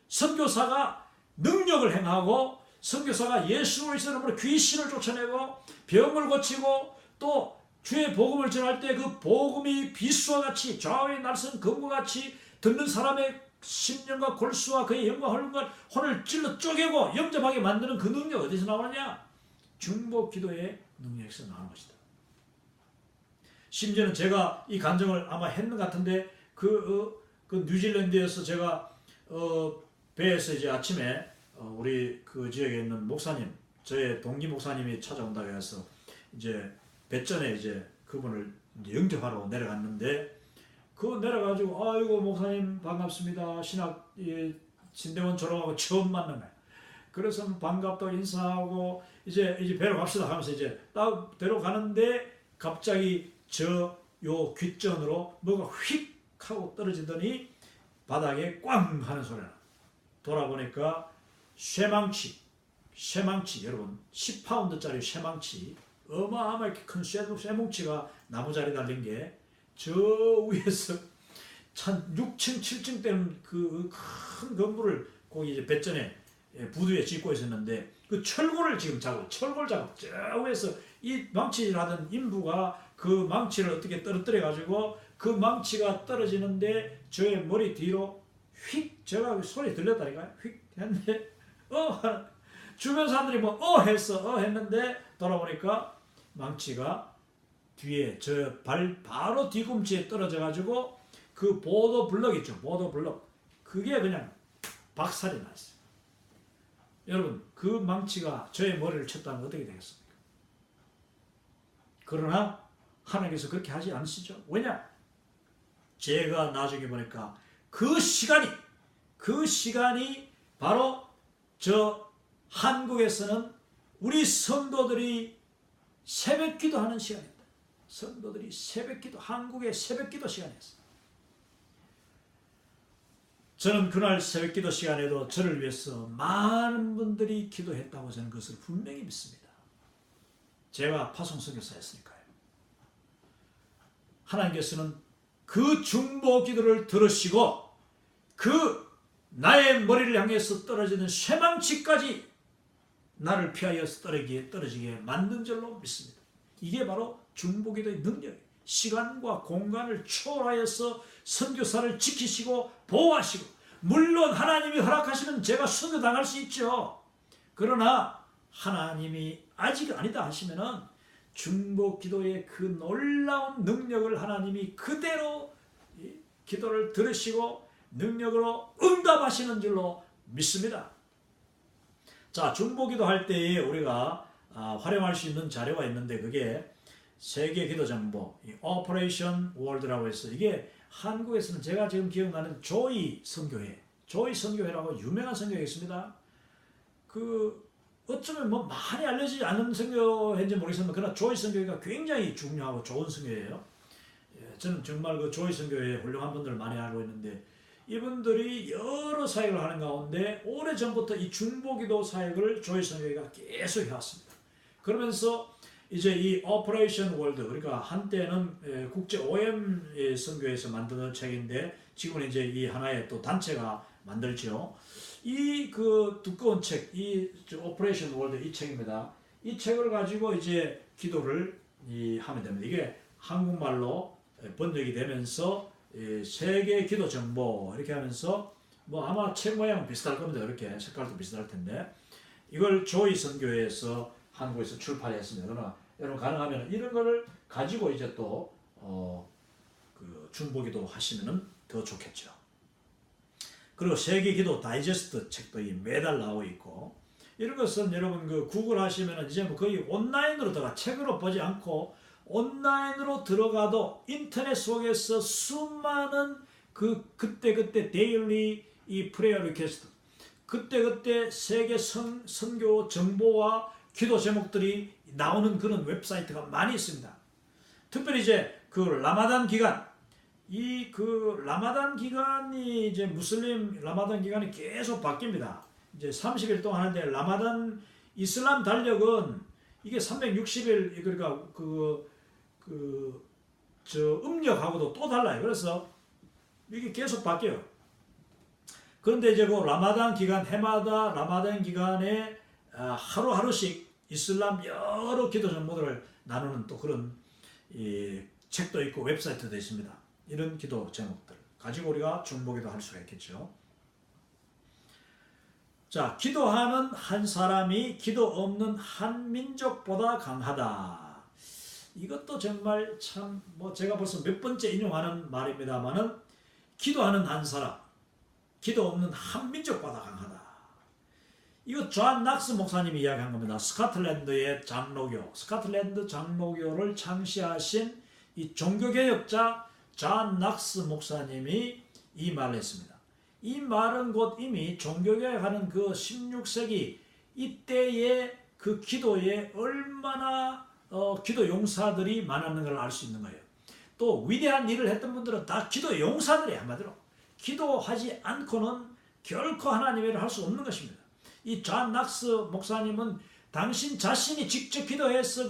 선교사가 능력을 행하고 선교사가 예수 그리스도 이름으로 귀신을 쫓아내고 병을 고치고 또 주의 복음을 전할 때 그 복음이 비수와 같이 좌우의 날선 검과 같이 듣는 사람의 심령과 골수와 그의 영과 혼을 찔러 쪼개고 영접하게 만드는 그 능력 어디서 나오느냐? 중보 기도의 능력에서 나오는 것이다. 심지어는 제가 이 간증을 아마 했는 것 같은데 그 뉴질랜드에서 제가 배에서 이제 아침에 우리 그 지역에 있는 목사님 저의 동기 목사님이 찾아온다고 해서 이제 배전에 이제 그분을 이제 영접하러 내려갔는데 그 내려가지고 아이고 목사님 반갑습니다. 신학 신대원 졸업하고 처음 만난 거예요. 그래서 반갑다고 인사하고 이제 배로 갑시다 하면서 이제 딱 데려가는데 갑자기 요 귓전으로 뭐가 휙 하고 떨어지더니 바닥에 꽝 하는 소리가 돌아보니까 쇠망치 여러분 10파운드짜리 쇠망치 어마어마하게 큰 쇠뭉치가 나무자리 달린 게 저 위에서 한 6층 7층 되는 그 큰 건물을 거기 이제 배전에 부두에 짓고 있었는데 그 철골을 지금 철골 작업 저 위에서 이 망치를 하던 인부가 그 망치를 어떻게 떨어뜨려 가지고 그 망치가 떨어지는데 저의 머리 뒤로 휙 제가 소리 들렸다니까요. 휙 했는데 주변 사람들이 했는데 돌아보니까 망치가 뒤에 저 발 바로 뒤꿈치에 떨어져 가지고 그 보도 블럭 있죠. 보도 블럭 그게 그냥 박살이 났어요. 여러분 그 망치가 저의 머리를 쳤다면 어떻게 되겠습니까? 그러나 하나님께서 그렇게 하지 않으시죠. 왜냐? 제가 나중에 보니까 그 시간이 바로 저 한국에서는 우리 성도들이 새벽 기도하는 시간입니다. 성도들이 새벽기도 한국의 새벽기도 시간이었어요. 저는 그날 새벽기도 시간에도 저를 위해서 많은 분들이 기도했다고 저는 그것을 분명히 믿습니다. 제가 파송선교사였으니까요. 하나님께서는 그 중보 기도를 들으시고 그 나의 머리를 향해서 떨어지는 쇠망치까지 나를 피하여 떨어지게 만든 줄로 믿습니다. 이게 바로 중보기도의 능력이에요. 시간과 공간을 초월하여서 선교사를 지키시고 보호하시고 물론 하나님이 허락하시면 제가 선교당할 수 있죠. 그러나 하나님이 아직 아니다 하시면은 중보기도의 그 놀라운 능력을 하나님이 그대로 기도를 들으시고 능력으로 응답하시는 줄로 믿습니다. 자, 중보기도 할 때에 우리가 활용할 수 있는 자료가 있는데 그게 세계 기도 정보, 오퍼레이션 월드라고 해서 이게 한국에서는 제가 지금 기억나는 조이 선교회라고 유명한 선교회가 있습니다. 그 어쩌면 뭐 많이 알려지지 않은 선교회인지 모르겠지만 그러나 조이 선교회가 굉장히 중요하고 좋은 선교회예요. 저는 정말 그 조이 선교회 훌륭한 분들을 많이 알고 있는데 이분들이 여러 사역을 하는 가운데 오래전부터 이 중보기도 사역을 조이 선교회가 계속 해왔습니다. 그러면서 이제 이 오퍼레이션 월드 그러니까 한때는 국제 OM 선교에서 만든 책인데 지금은 이제 이 하나의 또 단체가 만들죠. 이 그 두꺼운 책, 이 오퍼레이션 월드 이 책입니다. 이 책을 가지고 이제 기도를 하면 됩니다. 이게 한국말로 번역이 되면서 세계 기도 정보 이렇게 하면서 뭐 아마 책 모양은 비슷할 겁니다. 이렇게 색깔도 비슷할 텐데 이걸 조이 선교회에서 한국에서 출판했습니다. 그러나 여러분 가능하면 이런 거를 가지고 이제 또 그 중보기도 하시면은 더 좋겠죠. 그리고 세계 기도 다이제스트 책도 매달 나오고 있고, 이런 것은 여러분 그 구글 하시면은 이제 뭐 거의 온라인으로 들어가, 책으로 보지 않고 온라인으로 들어가도 인터넷 속에서 수많은 그때그때 데일리 이 프레이어 리퀘스트, 그때그때 세계 선교 정보와 기도 제목들이 나오는 그런 웹사이트가 많이 있습니다. 특별히 이제 그 라마단 기간, 라마단 기간이 이제 무슬림 라마단 기간이 계속 바뀝니다. 이제 30일 동안 하는데, 라마단 이슬람 달력은 이게 360일, 그러니까 음력하고도 또 달라요. 그래서 이게 계속 바뀌어요. 그런데 이제 그 라마단 기간, 해마다 라마단 기간에 하루하루씩 이슬람 여러 기도 정보들을 나누는 또 그런 책도 있고 웹사이트도 있습니다. 이런 기도 제목들 가지고 우리가 중보기도 할 수가 있겠죠. 자, 기도하는 한 사람이 기도 없는 한 민족보다 강하다. 이것도 정말 참 제가 벌써 몇 번째 인용하는 말입니다만은, 기도하는 한 사람, 기도 없는 한 민족보다 강하다. 이거 존 낙스 목사님이 이야기한 겁니다. 스코틀랜드의 장로교, 스코틀랜드 장로교를 창시하신 이 종교개혁자 존 낙스 목사님이 이 말을 했습니다. 이 말은 곧 이미 종교개혁하는 그 16세기 이때의 그 기도에 얼마나 기도 용사들이 많았는 걸 알 수 있는 거예요. 또 위대한 일을 했던 분들은 다 기도 용사들이에요. 한마디로 기도하지 않고는 결코 하나님의 일을 할 수 없는 것입니다. 이 존 낙스 목사님은 당신 자신이 직접 기도해서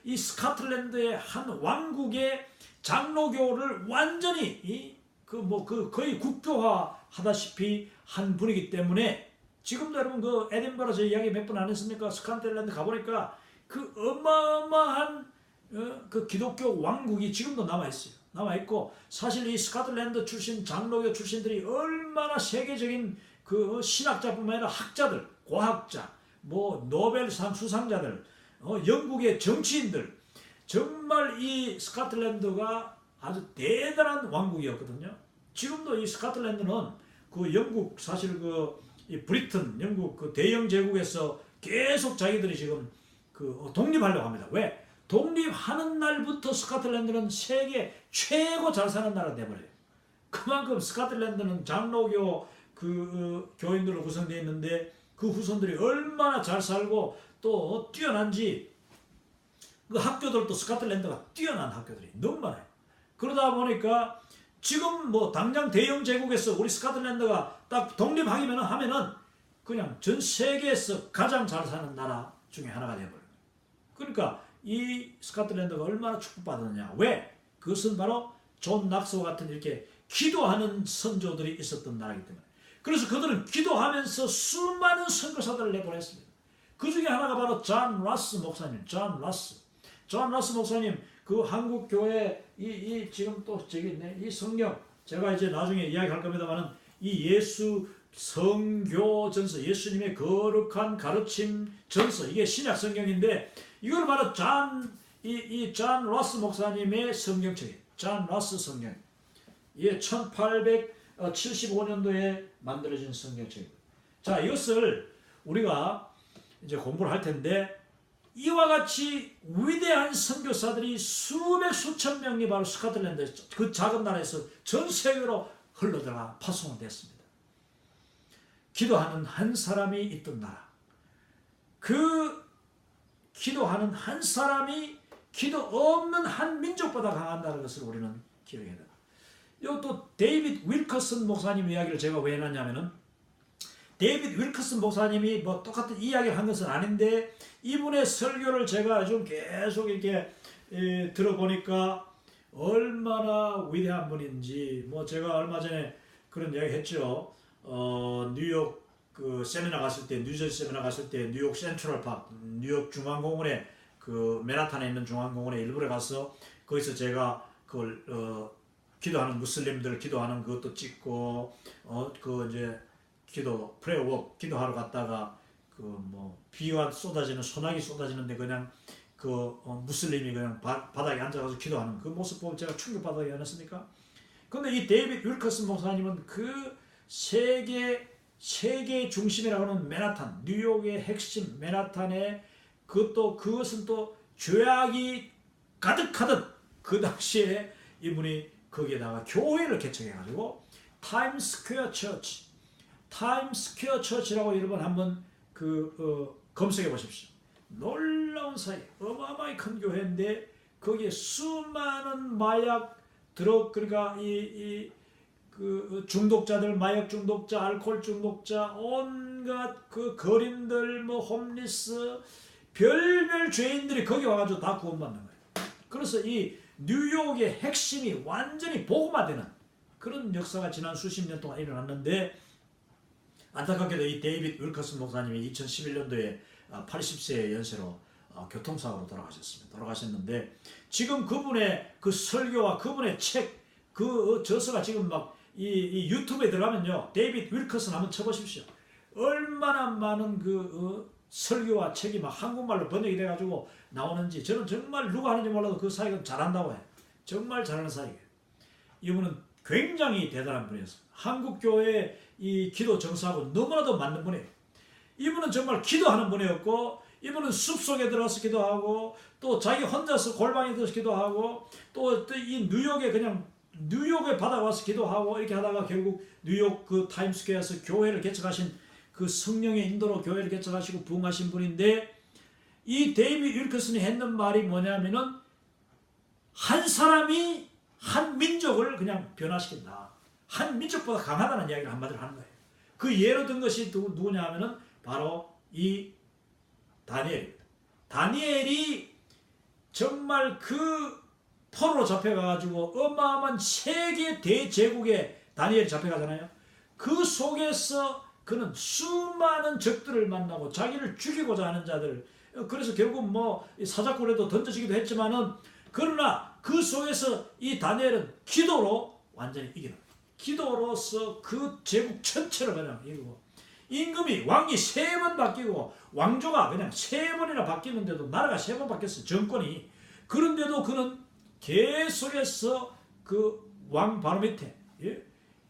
이 스코틀랜드의 한 왕국의 장로교를 완전히 거의 국교화 하다시피 한 분이기 때문에, 지금도 여러분 그 에딘버러 저 이야기 몇 번 안 했습니까? 스코틀랜드 가보니까 그 어마어마한 그 기독교 왕국이 지금도 남아있어요. 남아있고, 사실 이 스코틀랜드 출신 장로교 출신들이 얼마나 세계적인 그 신학자뿐만 아니라 학자들, 과학자, 노벨상 수상자들, 영국의 정치인들, 정말 이 스코틀랜드가 아주 대단한 왕국이었거든요. 지금도 이 스코틀랜드는 그 영국, 사실 이 브리튼, 영국 그 대영 제국에서 계속 자기들이 지금 독립하려고 합니다. 왜? 독립하는 날부터 스코틀랜드는 세계 최고 잘 사는 나라가 돼버려요. 그만큼 스코틀랜드는 장로교 교인들로 구성되어 있는데, 그 후손들이 얼마나 잘 살고 또 뛰어난지, 그 학교들도 스코틀랜드가 뛰어난 학교들이 너무 많아요. 그러다 보니까 지금 당장 대영 제국에서 우리 스코틀랜드가 딱 독립하기만 하면은 그냥 전 세계에서 가장 잘 사는 나라 중에 하나가 되어버려요. 그러니까 이 스코틀랜드가 얼마나 축복받았느냐. 왜? 그것은 바로 존 낙스와 같은 이렇게 기도하는 선조들이 있었던 나라이기 때문에. 그래서 그들은 기도하면서 수많은 선교사들을 내보냈습니다. 그 중에 하나가 바로 존 러스 목사님. 존 러스 목사님, 그 한국 교회 지금 또 저기 있네. 이 성경 제가 이제 나중에 이야기할 겁니다만은, 이 예수 성교 전서, 예수님의 거룩한 가르침 전서, 이게 신약 성경인데, 이걸 바로 존 러스 목사님의 성경책이에요. 존 러스 성경. 이게 1875년도에 만들어진 성경책입니다. 자, 이것을 우리가 이제 공부를 할 텐데, 이와 같이 위대한 선교사들이 수백 수천 명이 바로 스코틀랜드 그 작은 나라에서 전 세계로 흘러들어가 파송됐습니다. 기도하는 한 사람이 있던 나라. 그 기도하는 한 사람이 기도 없는 한 민족보다 강한다는 것을 우리는 기억해야 됩니다. 이것도 데이빗 윌커슨 목사님 이야기를 제가 왜 해놨냐면은, 데이빗 윌커슨 목사님이 똑같은 이야기를 한 것은 아닌데, 이분의 설교를 제가 좀 계속 이렇게 들어보니까 얼마나 위대한 분인지, 제가 얼마 전에 그런 이야기 했죠. 뉴욕 세미나 갔을 때, 뉴저지 세미나 갔을 때, 뉴욕 센트럴 파크, 뉴욕 중앙공원에, 맨하탄에 있는 중앙공원에 일부러 가서, 거기서 제가 기도하는 무슬림들 기도하는 그것도 찍고, 이제 프레어워크 기도하러 갔다가 비가 쏟아지는, 소나기 쏟아지는데 그냥 무슬림이 그냥 바닥에 앉아가지고 기도하는 그 모습 보고 제가 충격받지 않았습니까? 근데 이 데이빗 윌커슨 목사님은 그 세계 중심이라고 하는 맨하탄, 뉴욕의 핵심 맨하탄에 그것은 또 죄악이 가득하던 그 당시에 이분이 거기에다가 교회를 개척해가지고 타임스퀘어 처치라고 여러분 한번 검색해 보십시오. 놀라운 사이, 어마어마하게 큰 교회인데 거기에 수많은 마약, 드럭, 그러니까 중독자들, 마약 중독자, 알코올 중독자, 온갖 그 거린들, 뭐 홈리스, 별별 죄인들이 거기 와가지고 다 구원받는 거예요. 그래서 이 뉴욕의 핵심이 완전히 복음화되는 그런 역사가 지난 수십 년 동안 일어났는데, 안타깝게도 이 데이빗 윌커슨 목사님이 2011년도에 80세의 연세로 교통사고로 돌아가셨는데, 지금 그분의 그 설교와 그분의 책, 그 저서가 지금 막 이 유튜브에 들어가면요, 데이빗 윌커슨 한번 쳐보십시오. 얼마나 많은 설교와 책이 막 한국말로 번역이 돼가지고 나오는지, 저는 정말 누가 하는지 몰라도 그 사역은 잘한다고 해요. 정말 잘하는 사역이에요. 이분은 굉장히 대단한 분이었어요. 한국교회 이 기도 정서하고 너무나도 맞는 분이에요. 이분은 정말 기도하는 분이었고, 이분은 숲속에 들어가서 기도하고, 또 자기 혼자서 골방에 들어서 기도하고, 또 이 뉴욕에 바다 와서 기도하고, 이렇게 하다가 결국 뉴욕 그 타임스퀘어에서 교회를 개척하신, 그 성령의 인도로 교회를 개척하시고 부흥하신 분인데, 이 데이빗 윌커슨이 했는 말이 뭐냐면은, 한 사람이 한 민족을 그냥 변화시킨다. 한 민족보다 강하다는 이야기를 한마디로 하는 거예요. 그 예로 든 것이 누구냐 하면은 바로 이 다니엘입니다. 다니엘이 정말 그 포로로 잡혀가가지고 어마어마한 세계 대제국에 다니엘이 잡혀가잖아요. 그 속에서 그는 수많은 적들을 만나고 자기를 죽이고자 하는 자들, 그래서 결국 뭐 사자굴에도 던져지기도 했지만은, 그러나 그 속에서 이 다니엘은 기도로 완전히 이기는 거예요. 기도로서 그 제국 전체를 그냥 이기고, 임금이 왕이 3번 바뀌고 왕조가 그냥 3번이나 바뀌는데도, 나라가 3번 바뀌었어요, 정권이. 그런데도 그는 계속해서 그 왕 바로 밑에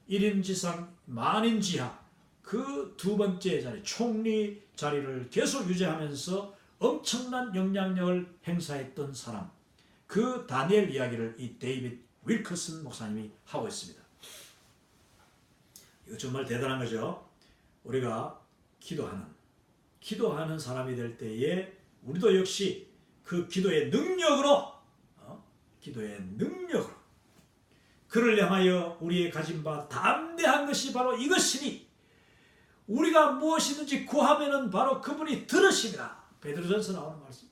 1인지상 만인지하 그 2번째 자리, 총리 자리를 계속 유지하면서 엄청난 영향력을 행사했던 사람, 그 다니엘 이야기를 이 데이빗 윌커슨 목사님이 하고 있습니다. 이거 정말 대단한 거죠. 우리가 기도하는 사람이 될 때에 우리도 역시 그 기도의 능력으로 그를 향하여 우리의 가진 바 담대한 것이 바로 이것이니, 우리가 무엇이든지 구하면은 바로 그분이 들으시리라. 베드로전서 나오는 말씀.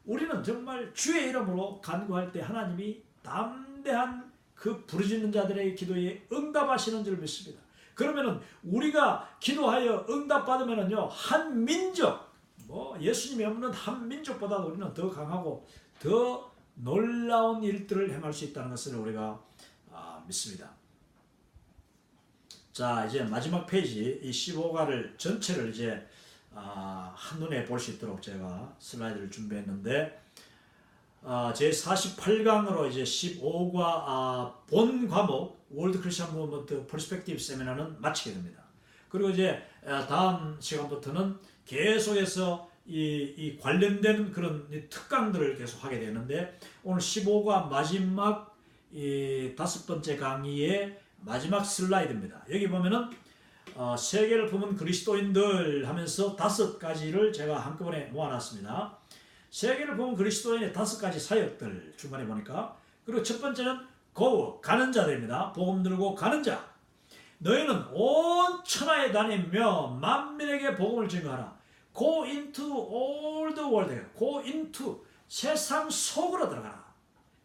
우리는 정말 주의 이름으로 간구할 때 하나님이 담대한 그 부르짖는 자들의 기도에 응답하시는 줄 믿습니다. 그러면은 우리가 기도하여 응답받으면은요, 한 민족, 예수님이 없는 한 민족보다도 우리는 더 강하고 더 놀라운 일들을 행할 수 있다는 것을 우리가 믿습니다. 자, 이제 마지막 페이지, 이 15가를 전체를 이제 한눈에 볼 수 있도록 제가 슬라이드를 준비했는데, 제 48강으로 이제 15과 본 과목 월드 크리스천 무브먼트 퍼스펙티브 세미나는 마치게 됩니다. 그리고 이제 다음 시간부터는 계속해서 이 관련된 그런 특강들을 계속 하게 되는데, 오늘 15과 마지막 이 5번째 강의의 마지막 슬라이드입니다. 여기 보면은 세계를 품은 그리스도인들 하면서 5가지를 제가 한꺼번에 모아놨습니다. 세계를 품은 그리스도인의 5가지 사역들 중간에 보니까, 그리고 첫 번째는 go, 가는 자들입니다. 복음 들고 가는 자. 너희는 온 천하에 다니며 만민에게 복음을 증거하라. Go into all the world. Go into, 세상 속으로 들어가라.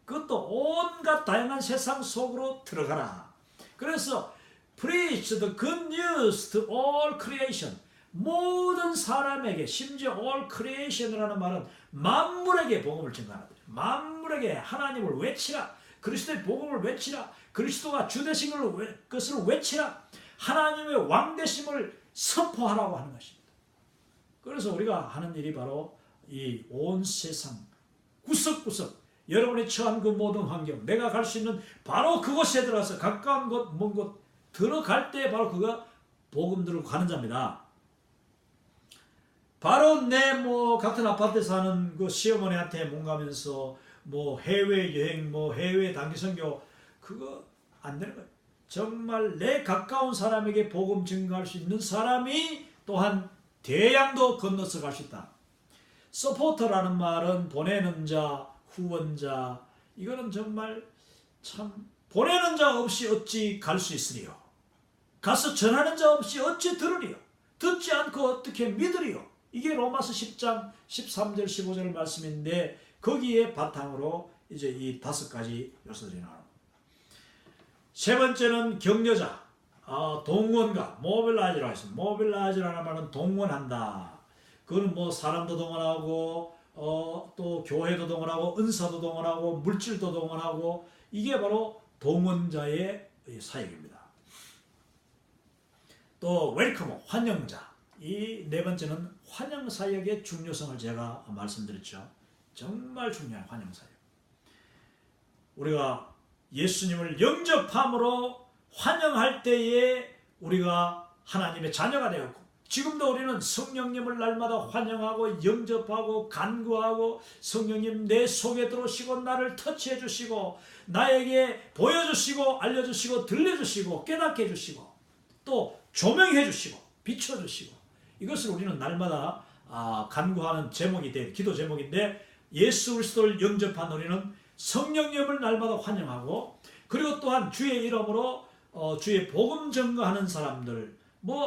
그것도 온갖 다양한 세상 속으로 들어가라. 그래서 preach the good news to all creation. 모든 사람에게, 심지어 all creation이라는 말은 만물에게 복음을 증거하라. 만물에게 하나님을 외치라. 그리스도의 복음을 외치라. 그리스도가 주 되신 것을 외치라. 하나님의 왕되심을 선포하라고 하는 것입니다. 그래서 우리가 하는 일이 바로 이 온 세상 구석구석, 여러분이 처한 그 모든 환경, 내가 갈 수 있는 바로 그곳에 들어가서 가까운 곳, 먼 곳 들어갈 때 바로 그가 복음 들고 가는 자입니다. 바로 내 같은 아파트에 사는 그 시어머니한테 몸가면서 해외 여행, 해외 단기 선교 그거 안 되는 거예요. 정말 내 가까운 사람에게 복음 증거할 수 있는 사람이 또한 대양도 건너서 갈 수 있다. 서포터라는 말은 보내는 자, 후원자, 이거는 정말 참 보내는 자 없이 어찌 갈 수 있으리요. 가서 전하는 자 없이 어찌 들으리요. 듣지 않고 어떻게 믿으리요. 이게 로마서 10장 13절 15절 말씀인데 거기에 바탕으로 이제 이 5가지 요소들이 나옵니다. 세 번째는 격려자, 동원가, 모빌라이즈라고 했습니다. 모빌라이즈라는 말은 동원한다. 그건 사람도 동원하고 또 교회도 동원하고 은사도 동원하고 물질도 동원하고 이게 바로 동원자의 사역입니다. 또 웰커머, 환영자. 이 네 번째는 환영 사역의 중요성을 제가 말씀드렸죠. 정말 중요한 환영 사역. 우리가 예수님을 영접함으로 환영할 때에 우리가 하나님의 자녀가 되었고 지금도 우리는 성령님을 날마다 환영하고 영접하고 간구하고 성령님 내 속에 들어오시고 나를 터치해 주시고 나에게 보여주시고 알려주시고 들려주시고 깨닫게 해주시고 또 조명해 주시고 비춰주시고 이것을 우리는 날마다 간구하는 제목이 된 기도 제목인데 예수 그리스도를 영접한 우리는 성령님을 날마다 환영하고 그리고 또한 주의 이름으로 주의 복음 전거하는 사람들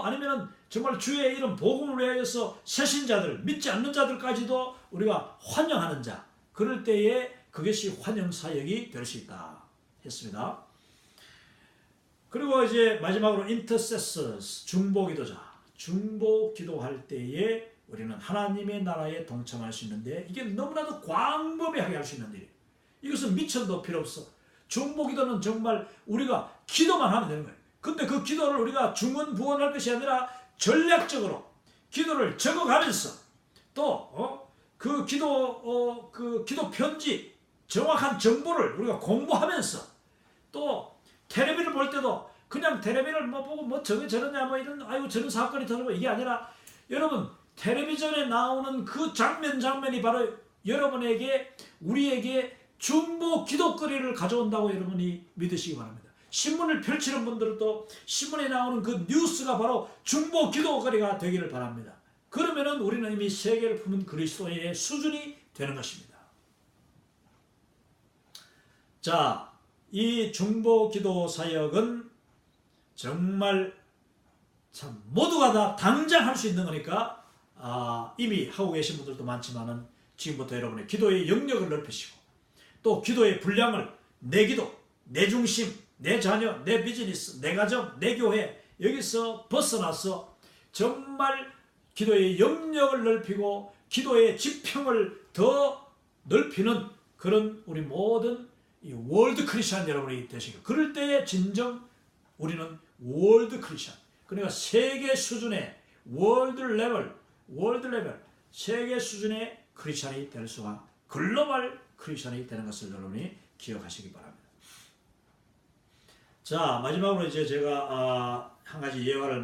아니면은 정말 주의 이름 복음을 위하여서 새신자들 믿지 않는 자들까지도 우리가 환영하는 자 그럴 때에 그것이 환영 사역이 될 수 있다 했습니다. 그리고 이제 마지막으로 intercessors 중보 기도자 중보 기도할 때에 우리는 하나님의 나라에 동참할 수 있는데 이게 너무나도 광범위하게 할 수 있는 일이에요. 이것은 미천도 필요 없어. 중보 기도는 정말 우리가 기도만 하면 되는 거예요. 근데 그 기도를 우리가 중언부언할 것이 아니라 전략적으로 기도를 적어가면서 또 그 기도 편지 정확한 정보를 우리가 공부하면서 또 텔레비를 볼 때도 그냥 텔레비를 보고 저게 저러냐 이런 아이고 저런 사건이 터지고 이게 아니라 여러분 텔레비전에 나오는 그 장면이 바로 여러분에게 우리에게 중보 기도거리를 가져온다고 여러분이 믿으시기 바랍니다. 신문을 펼치는 분들도 신문에 나오는 그 뉴스가 바로 중보 기도거리가 되기를 바랍니다. 그러면은 우리는 이미 세계를 품은 그리스도의 수준이 되는 것입니다. 자, 이 중보 기도 사역은 정말 참 모두가 다 당장 할 수 있는 거니까 이미 하고 계신 분들도 많지만은 지금부터 여러분의 기도의 영역을 넓히시고 또 기도의 분량을 내 기도, 내 중심, 내 자녀, 내 비즈니스, 내 가정, 내 교회 여기서 벗어나서 정말 기도의 영역을 넓히고 기도의 지평을 더 넓히는 그런 우리 모든 이 월드 크리스천 여러분이 되시고 그럴 때에 진정 우리는 월드 크리스천 그러니까 세계 수준의 월드 레벨 세계 수준의 크리스천이 될 수가 글로벌 크리스천이 되는 것을 여러분이 기억하시기 바랍니다. 자, 마지막으로 이제 제가 한 가지 예화를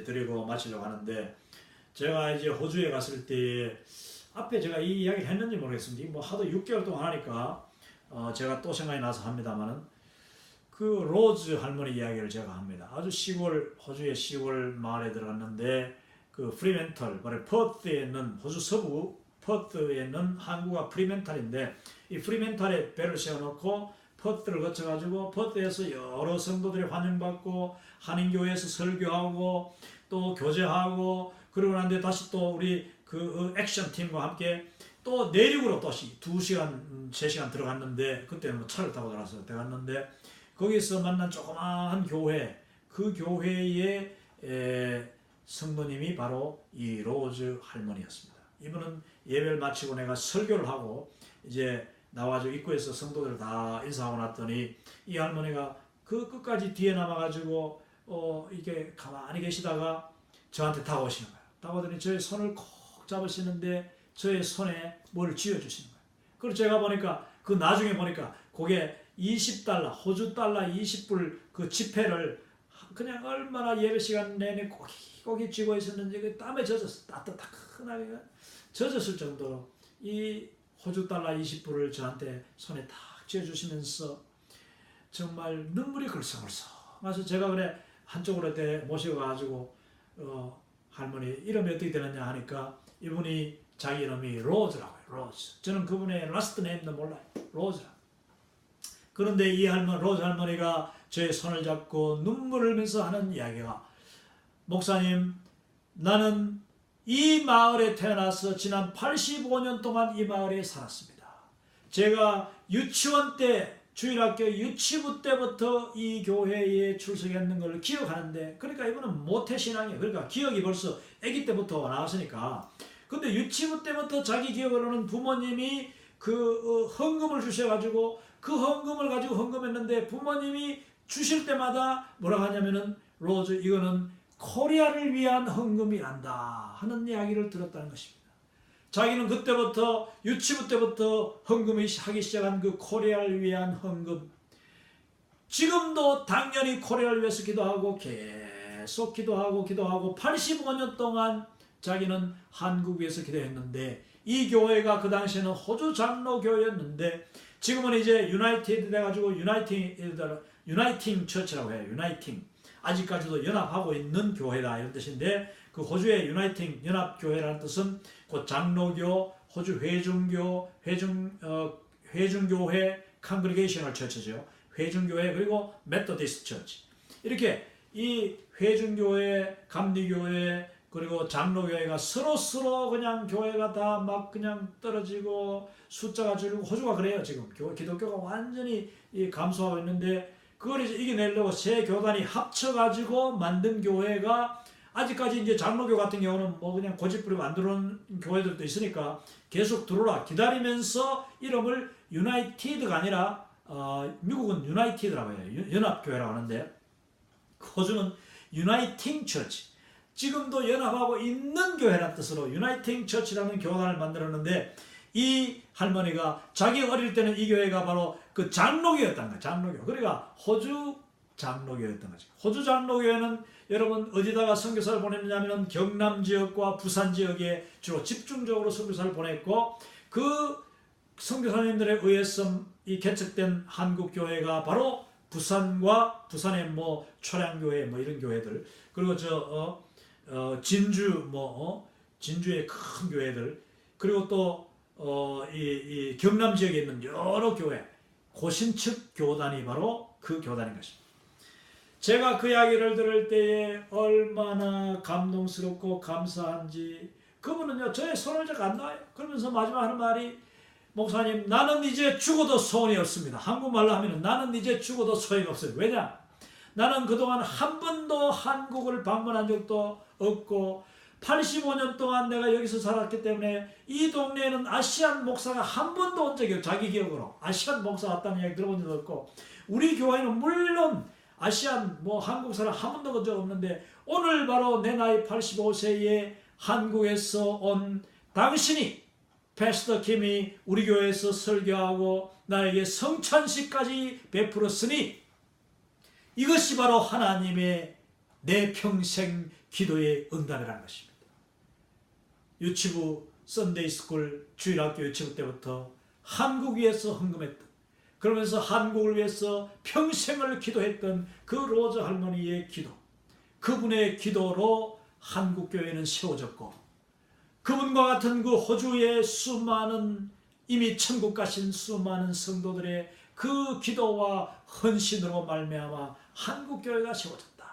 드리고 마치려고 하는데 제가 이제 호주에 갔을 때 앞에 제가 이 이야기를 했는지 모르겠습니다. 하도 6개월 동안 하니까 제가 또 생각이 나서 합니다만은 그 로즈 할머니 이야기를 제가 합니다. 아주 호주의 시골 마을에 들어갔는데 그 프리멘털, 바로 퍼스에 있는 호주 서부 퍼스에 있는 항구가 프리멘탈인데 이 프리멘탈에 배를 세워놓고 퍼스를 거쳐가지고 퍼스에서 여러 성도들이 환영받고 한인교회에서 설교하고 또 교제하고 그러고 난데 다시 또 우리 그 액션팀과 함께 또 내륙으로 다시 2시간, 3시간 들어갔는데 그때는 차를 타고 들어갔는데 거기서 만난 조그마한 교회 그 교회의 성도님이 바로 이 로즈 할머니였습니다. 이분은 예배를 마치고 내가 설교를 하고 이제 나와서 입구에서 성도들 다 인사하고 났더니 이 할머니가 그 끝까지 뒤에 남아가지고 이게 가만히 계시다가 저한테 다가오시는 거예요. 다가오더니 저의 손을 콕 잡으시는데 저의 손에 뭘 쥐어주시는 거예요. 그래서 제가 보니까 그 나중에 보니까 그게 20달러, 호주 달러 20불 그 지폐를 그냥 얼마나 예배 시간 내내 고기 쥐고 있었는지 그 땀에 젖었어. 따뜻하게 젖었을 정도로 이 호주 달러 20불을 저한테 손에 탁 쥐어주시면서 정말 눈물이 글썽글썽. 그래서 제가 그래 한쪽으로 모시고 가지고 할머니 이름이 어떻게 되느냐 하니까 이분이 자기 이름이 로즈라고요. 로즈. 저는 그분의 라스트 네임도 몰라요. 로즈라. 그런데 이 로즈 할머니가 제 손을 잡고 눈물을 흘리면서 하는 이야기가, 목사님, 나는 이 마을에 태어나서 지난 85년 동안 이 마을에 살았습니다. 제가 유치원 때, 주일학교 유치부 때부터 이 교회에 출석했는 걸 기억하는데, 그러니까 이분은 모태신앙이에요. 그러니까 기억이 벌써 아기 때부터 나왔으니까. 근데 유치부 때부터 자기 기억으로는 부모님이 그 헌금을 주셔가지고 그 헌금을 가지고 헌금했는데, 부모님이 주실 때마다 뭐라고 하냐면은, 로즈, 이거는 코리아를 위한 헌금이란다 하는 이야기를 들었다는 것입니다. 자기는 그때부터 유치부 때부터 헌금을 하기 시작한 그 코리아를 위한 헌금, 지금도 당연히 코리아를 위해서 기도하고 계속 기도하고 85년 동안 자기는 한국 위해서 기도했는데, 이 교회가 그 당시에는 호주 장로 교회였는데 지금은 이제 유나이티드 돼가지고 유나이팅 처치라고 해요. 유나이팅. 아직까지도 연합하고 있는 교회다 이런 뜻인데, 그 호주의 유나이팅 연합교회라는 뜻은 그 장로교, 호주 회중교회 컨그리게이셔널 처치죠. 회중교회, 그리고 메토디스트 처치. 이렇게 이 회중교회, 감리교회, 그리고 장로교회가 서로 그냥 교회가 다 막 그냥 떨어지고 숫자가 줄고, 호주가 그래요. 지금 기독교가 완전히 감소하고 있는데, 그걸 이제 이겨내려고 세 교단이 합쳐가지고 만든 교회가, 아직까지 이제 장로교 같은 경우는 뭐 그냥 고집부리고 안 들어오는 교회들도 있으니까 계속 들어오라 기다리면서 이름을 유나이티드가 아니라 미국은 유나이티드라고 해요. 연합교회라고 하는데, 호주는 유나이팅 처치. 지금도 연합하고 있는 교회라는 뜻으로 유나이팅 처치라는 교단을 만들었는데, 이 할머니가 자기 어릴 때는 이 교회가 바로 그 장로교였던 거예요. 장로교. 그러니까 호주 장로교였던 거죠. 호주 장로교회는 여러분 어디다가 선교사를 보냈느냐면 경남 지역과 부산 지역에 주로 집중적으로 선교사를 보냈고, 그 선교사님들에 의해서 이 개척된 한국 교회가 바로 부산과 부산의 뭐 초량교회 뭐 이런 교회들, 그리고 진주 진주의 큰 교회들, 그리고 또 이 경남 지역에 있는 여러 교회, 고신측 교단이 바로 그 교단인 것입니다. 제가 그 이야기를 들을 때에 얼마나 감동스럽고 감사한지. 그분은요, 저의 손을 잘 안 놔요. 그러면서 마지막 하는 말이, 목사님, 나는 이제 죽어도 소원이 없습니다. 한국말로 하면 나는 이제 죽어도 소용이 없어요. 왜냐? 나는 그동안 한 번도 한국을 방문한 적도 없고 85년 동안 내가 여기서 살았기 때문에 이 동네에는 아시안 목사가 한 번도 온 적이 없어요. 자기 기억으로 아시안 목사 왔다는 이야기 들어본 적도 없고, 우리 교회는 물론 아시안 한국 사람 한 번도 본 적 없는데, 오늘 바로 내 나이 85세에 한국에서 온 당신이, 패스터 김이 우리 교회에서 설교하고 나에게 성찬식까지 베풀었으니, 이것이 바로 하나님의 내 평생 기도의 응답이라는 것입니다. 유치부, 썬데이스쿨, 주일학교 유치부 때부터 한국 위해서 헌금했던, 그러면서 한국을 위해서 평생을 기도했던 그 로즈 할머니의 기도, 그분의 기도로 한국교회는 세워졌고, 그분과 같은 그 호주의 수많은 이미 천국 가신 수많은 성도들의 그 기도와 헌신으로 말미암아 한국교회가 세워졌다.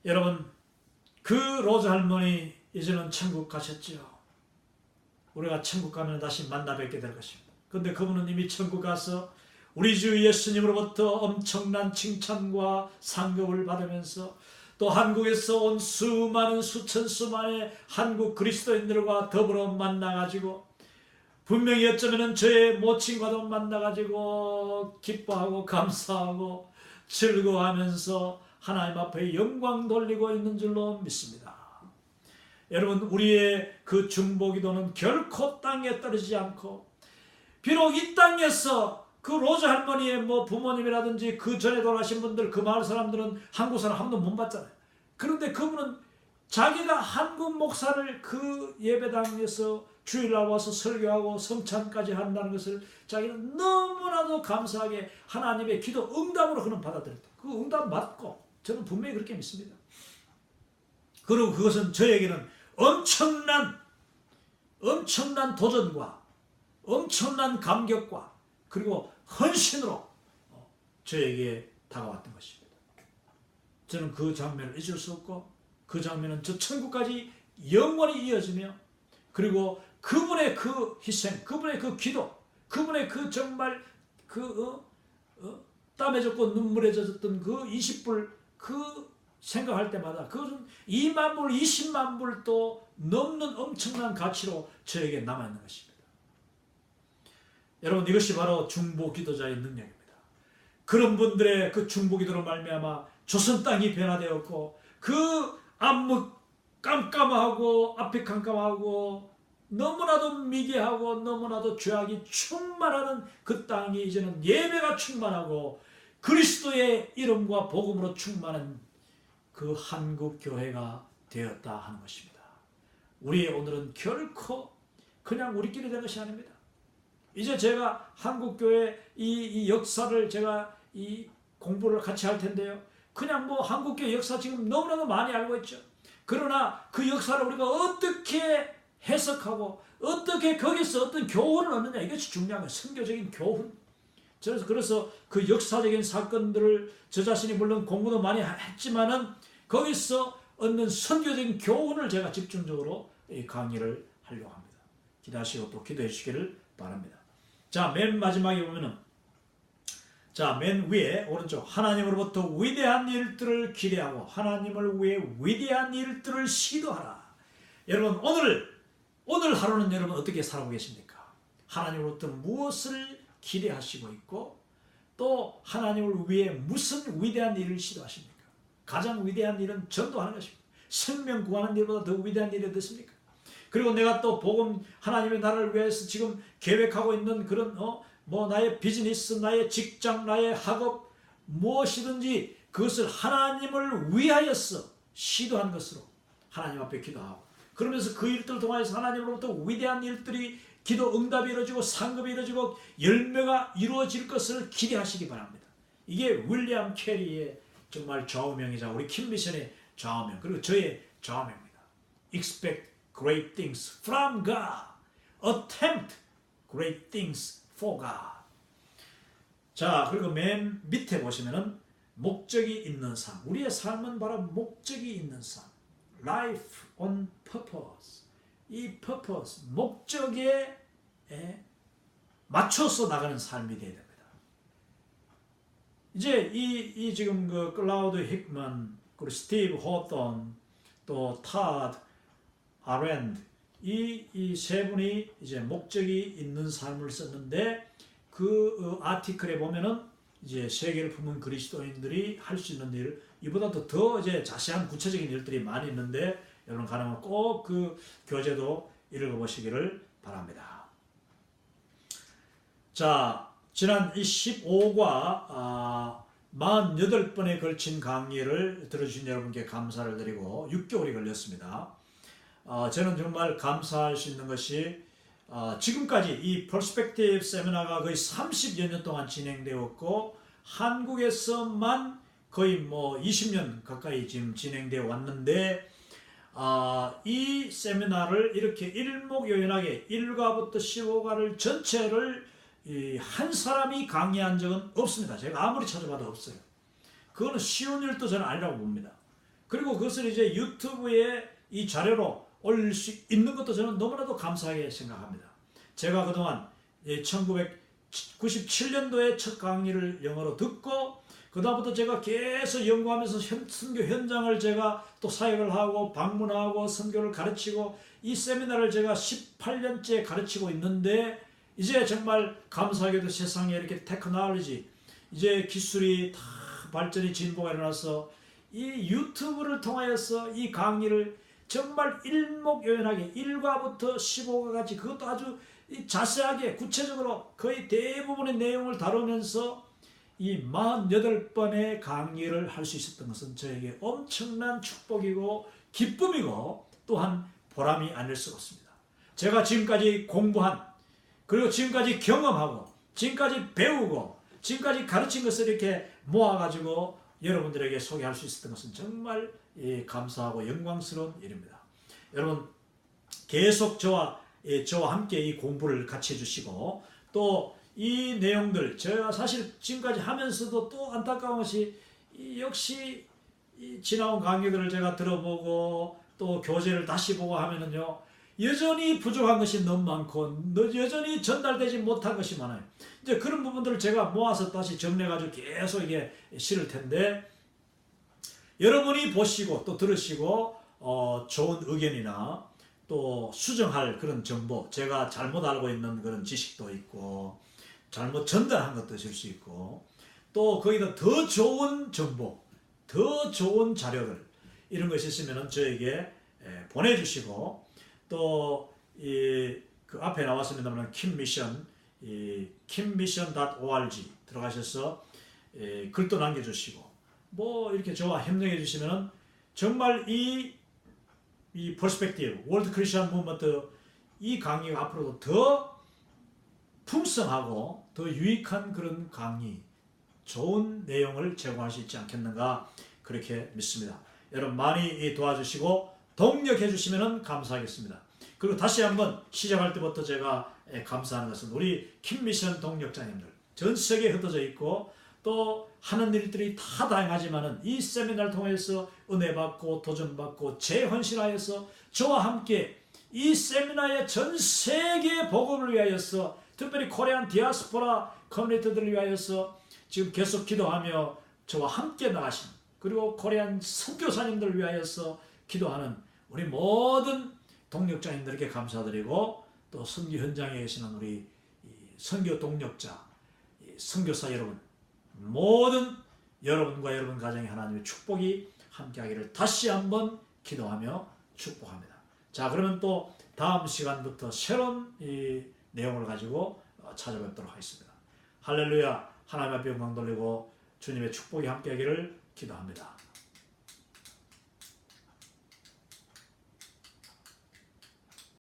여러분, 그 로즈 할머니 이제는 천국 가셨죠. 우리가 천국 가면 다시 만나 뵙게 될 것입니다. 그런데 그분은 이미 천국 가서 우리 주 예수님으로부터 엄청난 칭찬과 상급을 받으면서 또 한국에서 온 수천수만의 한국 그리스도인들과 더불어 만나가지고, 분명히 어쩌면 저의 모친과도 만나가지고 기뻐하고 감사하고 즐거워하면서 하나님 앞에 영광 돌리고 있는 줄로 믿습니다. 여러분, 우리의 그 중보기도는 결코 땅에 떨어지지 않고, 비록 이 땅에서 그 로즈 할머니의 뭐 부모님이라든지 그 전에 돌아가신 분들, 그 마을 사람들은 한국 사람 한 번도 못 봤잖아요. 그런데 그분은 자기가 한국 목사를 그 예배당에서 주일날 와서 설교하고 성찬까지 한다는 것을 자기는 너무나도 감사하게 하나님의 기도 응답으로 그는 받아들였다. 그 응답 맞고 저는 분명히 그렇게 믿습니다. 그리고 그것은 저에게는 엄청난 도전과 엄청난 감격과 그리고 헌신으로 저에게 다가왔던 것입니다. 저는 그 장면을 잊을 수 없고, 그 장면은 저 천국까지 영원히 이어지며, 그리고 그분의 그 희생, 그분의 그 기도, 그분의 그 정말 땀에 젖고 눈물에 젖었던 그 20불 그 생각할 때마다 그것은 2만 불, 20만 불도 넘는 엄청난 가치로 저에게 남아있는 것입니다. 여러분, 이것이 바로 중보기도자의 능력입니다. 그런 분들의 그 중보기도로 말미암아 조선 땅이 변화되었고, 그 앞목 깜깜하고 앞이 깜깜하고 너무나도 미개하고 너무나도 죄악이 충만하는 그 땅이 이제는 예배가 충만하고 그리스도의 이름과 복음으로 충만한 그 한국 교회가 되었다 하는 것입니다. 우리의 오늘은 결코 그냥 우리끼리 된 것이 아닙니다. 이제 제가 한국 교회 이 역사를 제가 이 공부를 같이 할 텐데요. 그냥 뭐 한국 교회 역사 지금 너무나도 많이 알고 있죠. 그러나 그 역사를 우리가 어떻게 해석하고 어떻게 거기서 어떤 교훈을 얻느냐, 이것이 중요한 거예요. 선교적인 교훈. 그래서 그 역사적인 사건들을 저 자신이 물론 공부도 많이 했지만은 거기서 얻는 선교적인 교훈을 제가 집중적으로 강의를 하려고 합니다. 기도하시고 또 기도해 주시기를 바랍니다. 자, 맨 마지막에 보면은, 자, 맨 위에 오른쪽, 하나님으로부터 위대한 일들을 기대하고 하나님을 위해 위대한 일들을 시도하라. 여러분, 오늘 하루는 여러분 어떻게 살아오고 계십니까? 하나님으로부터 무엇을 기대하시고 있고, 또 하나님을 위해 무슨 위대한 일을 시도하십니까? 가장 위대한 일은 전도하는 것입니다. 생명 구하는 일보다 더 위대한 일이 어떻습니까? 그리고 내가 또 복음, 하나님의 나라를 위해서 지금 계획하고 있는 그런 뭐 나의 비즈니스, 나의 직장, 나의 학업, 무엇이든지 그것을 하나님을 위하여서 시도한 것으로 하나님 앞에 기도하고, 그러면서 그 일들을 통해서 하나님으로부터 위대한 일들이, 기도 응답이 이루어지고 상급이 이루어지고 열매가 이루어질 것을 기대하시기 바랍니다. 이게 윌리엄 캐리의 정말 좌우명이자 우리 킴미션의 좌우명, 그리고 저의 좌우명입니다. Expect great things from God. Attempt great things for God. 자, 그리고 맨 밑에 보시면은 목적이 있는 삶. 우리의 삶은 바로 목적이 있는 삶. Life on purpose. 이 purpose, 목적에 맞춰서 나가는 삶이 되어야 됩니다. 이제 이 지금 그 클라우드 힉먼, 그리고 스티브 호톤, 또 타드 아렌드, 이 세 분이 이제 목적이 있는 삶을 썼는데, 그 아티클에 보면은 이제 세계를 품은 그리스도인들이 할 수 있는 일, 이보다도 더 이제 자세한 구체적인 일들이 많이 있는데, 여러분 가능하면 꼭 그 교재도 읽어보시기를 바랍니다. 자, 지난 이 15과 48번에 걸친 강의를 들어주신 여러분께 감사를 드리고 6개월이 걸렸습니다. 저는 정말 감사할 수 있는 것이 지금까지 이 퍼스펙티브 세미나가 거의 30여 년 동안 진행되었고, 한국에서만 거의 뭐 20년 가까이 지금 진행되어 왔는데, 이 세미나를 이렇게 일목요연하게 1과부터 15과를 전체를 한 사람이 강의한 적은 없습니다. 제가 아무리 찾아봐도 없어요. 그거는 쉬운 일도 저는 아니라고 봅니다. 그리고 그것을 이제 유튜브에 이 자료로 올릴 수 있는 것도 저는 너무나도 감사하게 생각합니다. 제가 그동안 1997년도에 첫 강의를 영어로 듣고, 그 다음부터 제가 계속 연구하면서 선교 현장을 제가 또 사역을 하고 방문하고 선교를 가르치고, 이 세미나를 제가 18년째 가르치고 있는데, 이제 정말 감사하게도 세상에 이렇게 테크놀로지, 이제 기술이 다 발전이 진보가 일어나서 이 유튜브를 통하여서 이 강의를 정말 일목요연하게 1과부터 15과까지 그것도 아주 자세하게 구체적으로 거의 대부분의 내용을 다루면서 이 48번의 강의를 할 수 있었던 것은 저에게 엄청난 축복이고 기쁨이고 또한 보람이 아닐 수가 없습니다. 제가 지금까지 공부한 그리고 지금까지 경험하고 지금까지 배우고 지금까지 가르친 것을 이렇게 모아가지고 여러분들에게 소개할 수 있었던 것은 정말 감사하고 영광스러운 일입니다. 여러분 계속 저와 함께 이 공부를 같이 해주시고 또 이 내용들 제가 사실 지금까지 하면서도 또 안타까운 것이 역시 지나온 강의들을 제가 들어보고 또 교재를 다시 보고 하면은요 여전히 부족한 것이 너무 많고 여전히 전달되지 못한 것이 많아요. 이제 그런 부분들을 제가 모아서 다시 정리해가지고 계속 이게 실을 텐데 여러분이 보시고 또 들으시고 좋은 의견이나 또 수정할 그런 정보, 제가 잘못 알고 있는 그런 지식도 있고 잘못 전달한 것도 있을 수 있고 또 거기다 더 좋은 정보, 더 좋은 자료들 이런 것이 있으면 저에게 보내주시고 또 그 앞에 나왔습니다만 킴미션 kimmission.org 들어가셔서 글도 남겨주시고 뭐 이렇게 저와 협력해 주시면 정말 이 퍼스펙티브 월드 크리스천 무브먼트 이 강의가 앞으로도 더 풍성하고 더 유익한 그런 강의 좋은 내용을 제공할 수 있지 않겠는가 그렇게 믿습니다. 여러분 많이 도와주시고 동력해 주시면 감사하겠습니다. 그리고 다시 한번 시작할 때부터 제가 감사하는 것은 우리 킴미션 동력자님들 전 세계에 흩어져 있고 또 하는 일들이 다 다양하지만은 이 세미나를 통해서 은혜 받고 도전 받고 재헌신하여서 저와 함께 이 세미나의 전 세계 복음을 위하여서 특별히 코리안 디아스포라 커뮤니티들을 위하여서 지금 계속 기도하며 저와 함께 나가시는 그리고 코리안 선교사님들을 위하여서 기도하는 우리 모든 동력자님들에게 감사드리고 또 선교 현장에 계시는 우리 선교 동력자 선교사 여러분 모든 여러분과 여러분 가정에 하나님의 축복이 함께하기를 다시 한번 기도하며 축복합니다. 자 그러면 또 다음 시간부터 새로운 내용을 가지고 찾아뵙도록 하겠습니다. 할렐루야. 하나님 앞에 영광 돌리고 주님의 축복이 함께하기를 기도합니다.